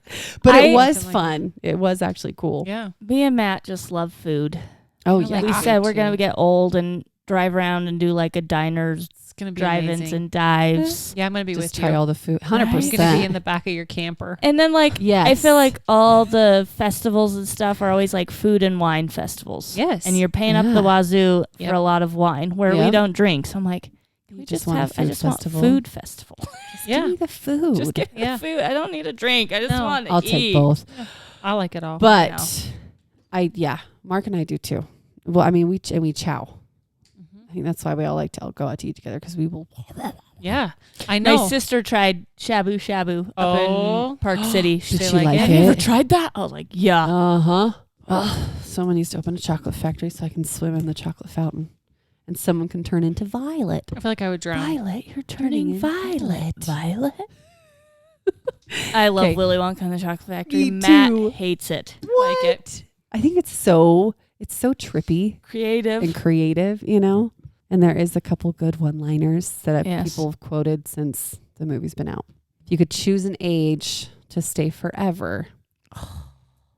S1: But
S2: I-
S1: it was
S3: Something like
S1: fun. It was actually cool.
S3: Yeah.
S2: Me and Matt just love food.
S1: Oh,
S3: I
S1: yeah.
S3: like
S2: We
S3: food
S2: said we're
S3: too.
S2: going to get old and drive around and do like a diners,
S3: It's gonna be
S2: drive-ins
S3: amazing.
S2: and dives.
S3: Yeah, I'm gonna be
S1: Just
S3: with
S1: try
S3: you.
S1: all the food.
S2: Right?
S1: 100%.
S3: I'm gonna be in the back of your camper.
S2: And then like
S1: Yes.
S2: I feel like all the festivals and stuff are always like food and wine festivals.
S3: Yes.
S2: And you're paying up the
S1: Yeah.
S2: wazoo
S3: Yep.
S2: for a lot of wine where we
S1: Yep.
S2: don't drink. So I'm like, can
S1: You
S2: we
S1: just
S2: just
S1: want a
S2: have I
S1: food
S2: just
S1: festival?
S2: want food festival.
S3: Yeah.
S1: Give me the food.
S2: Just give me
S3: Yeah.
S2: the food. I don't need a drink. I just
S3: No.
S2: want to
S1: I'll
S2: eat.
S1: take both.
S3: I like it all.
S1: But Mark and I do too. Well, I mean, we chow. I think that's why we all like to all go out to eat together because we will.
S3: yeah, I know.
S2: My sister tried shabu shabu up
S3: Oh.
S2: in Park City.
S1: Did
S3: They
S1: she
S3: like
S1: like
S3: it?
S2: Have you ever
S1: it?
S2: tried that? I was like, yeah.
S1: Uh huh. Someone needs to open a chocolate factory so I can swim in the chocolate fountain, and someone can turn into Violet.
S3: I feel like I would drown.
S1: Violet, you're turning
S2: into
S1: violet.
S2: Violet. I love
S1: Okay.
S2: Willy Wonka and the Chocolate Factory.
S1: Me
S2: Matt
S1: too.
S2: hates it.
S1: What?
S3: Like it.
S1: I think it's so trippy
S2: Creative.
S1: and creative, you know. And there is a couple good one-liners that
S2: Yes.
S1: people have quoted since the movie's been out. If you could choose an age to stay forever,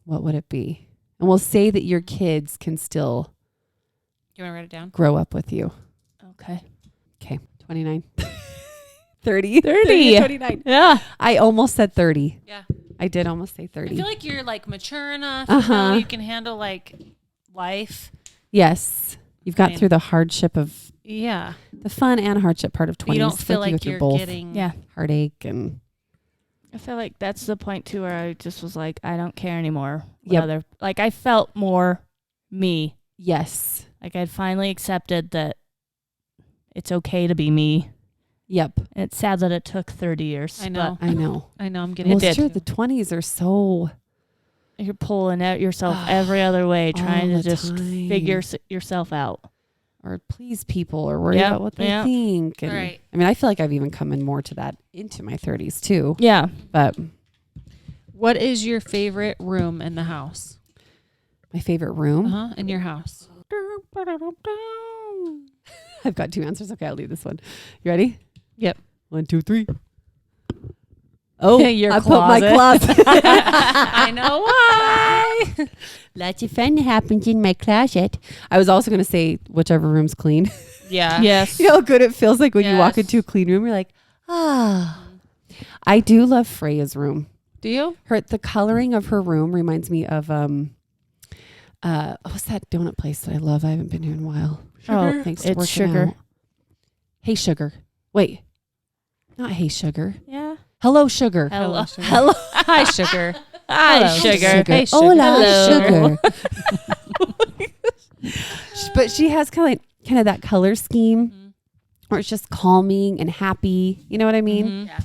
S1: what would it be? And we'll say that your kids can still
S3: You want to write it down?
S1: grow up with you.
S2: Okay.
S1: Okay, 29. 30.
S2: 30.
S1: 29.
S2: Yeah.
S1: I almost said 30.
S3: Yeah.
S1: I did almost say
S3: I
S1: 30.
S3: feel like you're like mature enough.
S1: Uh-huh.
S3: You can handle like life.
S1: Yes. You've got
S3: mean-
S1: through the hardship of
S3: Yeah.
S1: the fun and hardship part of 20s.
S3: You don't feel
S1: you go
S3: like
S1: through
S3: you're
S1: both
S3: getting.
S2: Yeah.
S1: heartache and
S2: I feel like that's the point too where I just was like, I don't care anymore.
S1: Yep.
S2: Like I felt more me.
S1: yes.
S2: Like I'd finally accepted that it's okay to be me.
S1: Yep.
S2: And it's sad that it took 30 years.
S3: I know.
S1: I know.
S3: I know. I'm getting
S1: Well, it's
S2: did.
S1: true. The 20s are so
S2: But you're pulling out yourself every other way, trying
S1: all
S2: to
S1: the
S2: just
S1: time.
S2: figure yourself out.
S1: or please people or worry
S2: Yep,
S1: about what they
S2: yep.
S1: think. And
S3: Right.
S1: I mean, I feel like I've even come in more to that into my 30s too.
S2: Yeah.
S1: But
S3: What is your favorite room in the house?
S1: my favorite room,
S3: In your house.
S1: I've got two answers. Okay, I'll leave this one. You ready?
S3: Yep.
S1: 1, 2, 3. Oh,
S2: Your
S1: I put my
S2: closet.
S1: closet.
S3: I know why.
S1: Lots of fun happens in my closet. I was also going to say whichever room's clean.
S3: Yeah.
S2: Yes.
S1: You know how good it feels like when you walk
S3: Yes.
S1: into a clean room. You're like, ah. I do love Freya's room.
S3: Do you?
S1: The coloring of her room reminds me of what's that donut place that I love? I haven't been here in a while.
S2: Oh,
S1: Thanks to
S2: it's
S1: working
S2: Sugar.
S1: out. Hey Sugar. Wait. Not Hey Sugar.
S2: Yeah.
S1: Hello Sugar.
S2: Hello.
S3: Sugar.
S1: Hello.
S3: Hi, sugar.
S2: Hi,
S3: Hello,
S2: sugar.
S3: Hey, sugar.
S1: Hola,
S2: Hello.
S1: Sugar. But she has kind of that color scheme where it's just calming and happy. You know what I mean?
S3: Mhm.
S2: Yeah.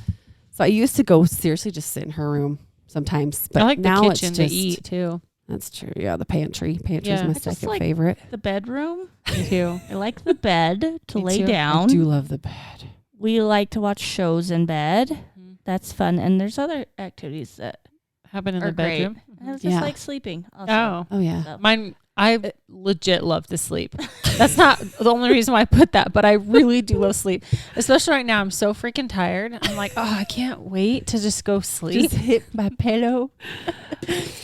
S1: So I used to go seriously just sit in her room sometimes. But
S3: I like
S1: now
S3: the kitchen
S1: it's
S3: to
S1: just,
S3: eat too.
S1: That's true. Yeah, the pantry. Pantry's
S3: Yeah.
S1: my
S3: I
S2: just
S1: second
S2: like-
S1: favorite.
S2: The bedroom.
S3: Me too.
S2: I like the bed to
S3: Me
S2: lay
S3: too.
S2: down.
S1: I do love the bed.
S2: We like to watch shows in bed. That's fun. And there's other activities that
S3: Happen in
S2: are
S3: the bedroom.
S2: great. I just
S1: Yeah.
S2: like sleeping. Also.
S3: Oh,
S1: Oh yeah.
S2: So-
S3: mine. I legit love to sleep. That's not the only reason why I put that, but I really do love sleep. Especially right now, I'm so freaking tired. I'm like, oh, I can't wait to just go sleep.
S1: Just hit my pillow.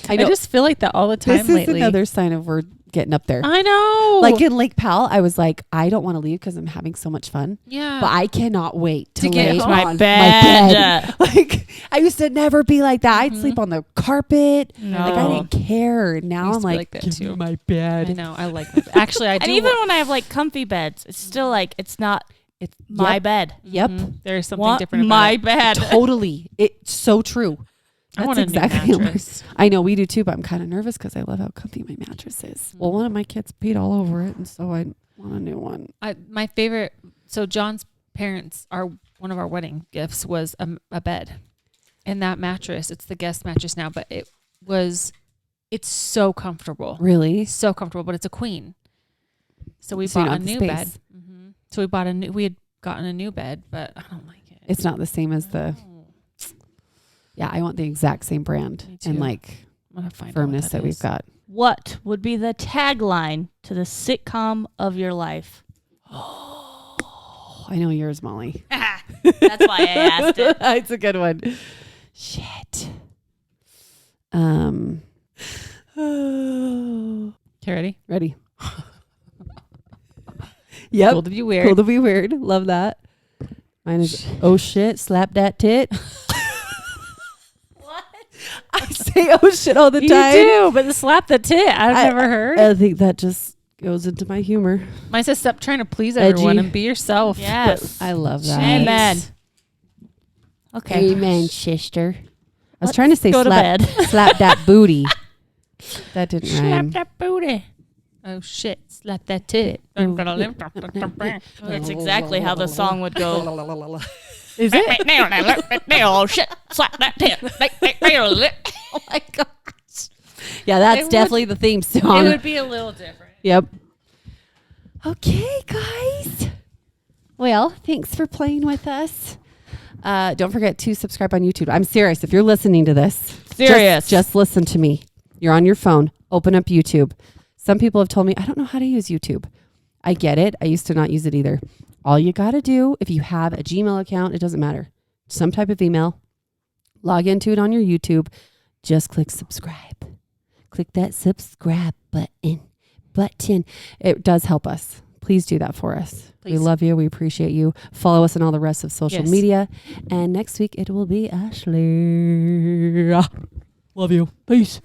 S3: I just feel like that all the time
S1: This
S3: lately.
S1: is another sign of we're getting up there.
S3: I know.
S1: Like in Lake Powell, I was like, I don't want to leave because I'm having so much fun,
S3: yeah.
S1: but I cannot wait to,
S3: To get
S1: lay
S3: to
S2: my
S1: on
S2: bed.
S1: my bed. Like I used to never be like that. I'd
S3: Mhm.
S1: sleep on the carpet.
S2: No.
S1: Like I didn't care.
S3: I
S1: Now
S3: used
S1: I'm
S3: to be
S1: like,
S3: that
S4: Give
S3: too.
S4: me my
S3: I
S4: bed.
S3: know. I like that. Actually, I do.
S2: And even when I have like comfy beds, it's still like it's not
S1: it's
S2: my
S1: yep,
S2: bed.
S1: Yep.
S3: Mhm. There's something
S2: Want
S3: different about
S2: my
S3: it.
S2: bed.
S1: totally. It's so true.
S3: I
S1: That's
S3: want a
S1: exactly
S3: new
S1: what-
S3: mattress.
S1: I know we do too, but I'm kind of nervous because I love how comfy my mattress is. Well, one of my kids peed all over it, and so I want a new one.
S3: My favorite. So John's parents one of our wedding gifts was a bed, and that mattress. It's the guest mattress now, but it's so comfortable.
S1: Really?
S3: So comfortable, but it's a queen. So we
S1: So you
S3: bought a
S1: don't have
S3: new
S1: the
S3: bed.
S1: space.
S3: So we had gotten a new bed, but I don't like it.
S1: It's not the same as the. Yeah, I want the exact same brand
S3: Me
S1: and
S3: too.
S1: like
S3: I'm gonna find
S1: firmness
S3: out
S1: that
S3: what
S1: we've
S3: is.
S1: got.
S2: What would be the tagline to the sitcom of your life?
S1: Oh, I know yours, Molly.
S2: That's why I asked it.
S1: It's a good one. Shit.
S3: Okay, ready?
S1: Ready? Yep.
S3: Cool to be weird.
S1: Cool to be weird. Love that. Mine is oh shit, slap that tit.
S2: What?
S1: I say oh shit all the
S3: You
S1: time.
S3: do, but the slap the tit. I've never heard.
S1: I think that just goes into my humor.
S3: Mine says stop trying to please everyone
S1: Edgy.
S3: and be yourself.
S2: Yes.
S1: I love that.
S2: Amen. Okay.
S1: Amen, sister. I was
S2: Let's
S1: trying to say
S2: go to
S1: slap,
S2: bed.
S1: slap that booty. That didn't
S2: Slap
S1: rhyme.
S2: that booty.
S3: Oh shit, slap that tit.
S2: That's exactly how the song would go.
S3: Is it?
S2: Oh shit! Slap that tit.
S1: Oh my gosh. Yeah, that's
S3: It
S1: definitely the theme
S3: It
S1: song.
S3: would be a little different.
S1: Yep. Okay, guys. Well, thanks for playing with us. Don't forget to subscribe on YouTube. I'm serious. If you're listening to this,
S2: Serious.
S1: just listen to me. You're on your phone. Open up YouTube. Some people have told me, I don't know how to use YouTube. I get it. I used to not use it either. All you got to do, if you have a Gmail account, it doesn't matter. Some type of email, log into it on your YouTube. Just click subscribe. Click that subscribe button. It does help us. Please do that for us. We
S3: Please.
S1: love you. We appreciate you. Follow us on all the rest of social
S3: Yes.
S1: media. And next week it will be Ashley.
S4: Love you. Peace.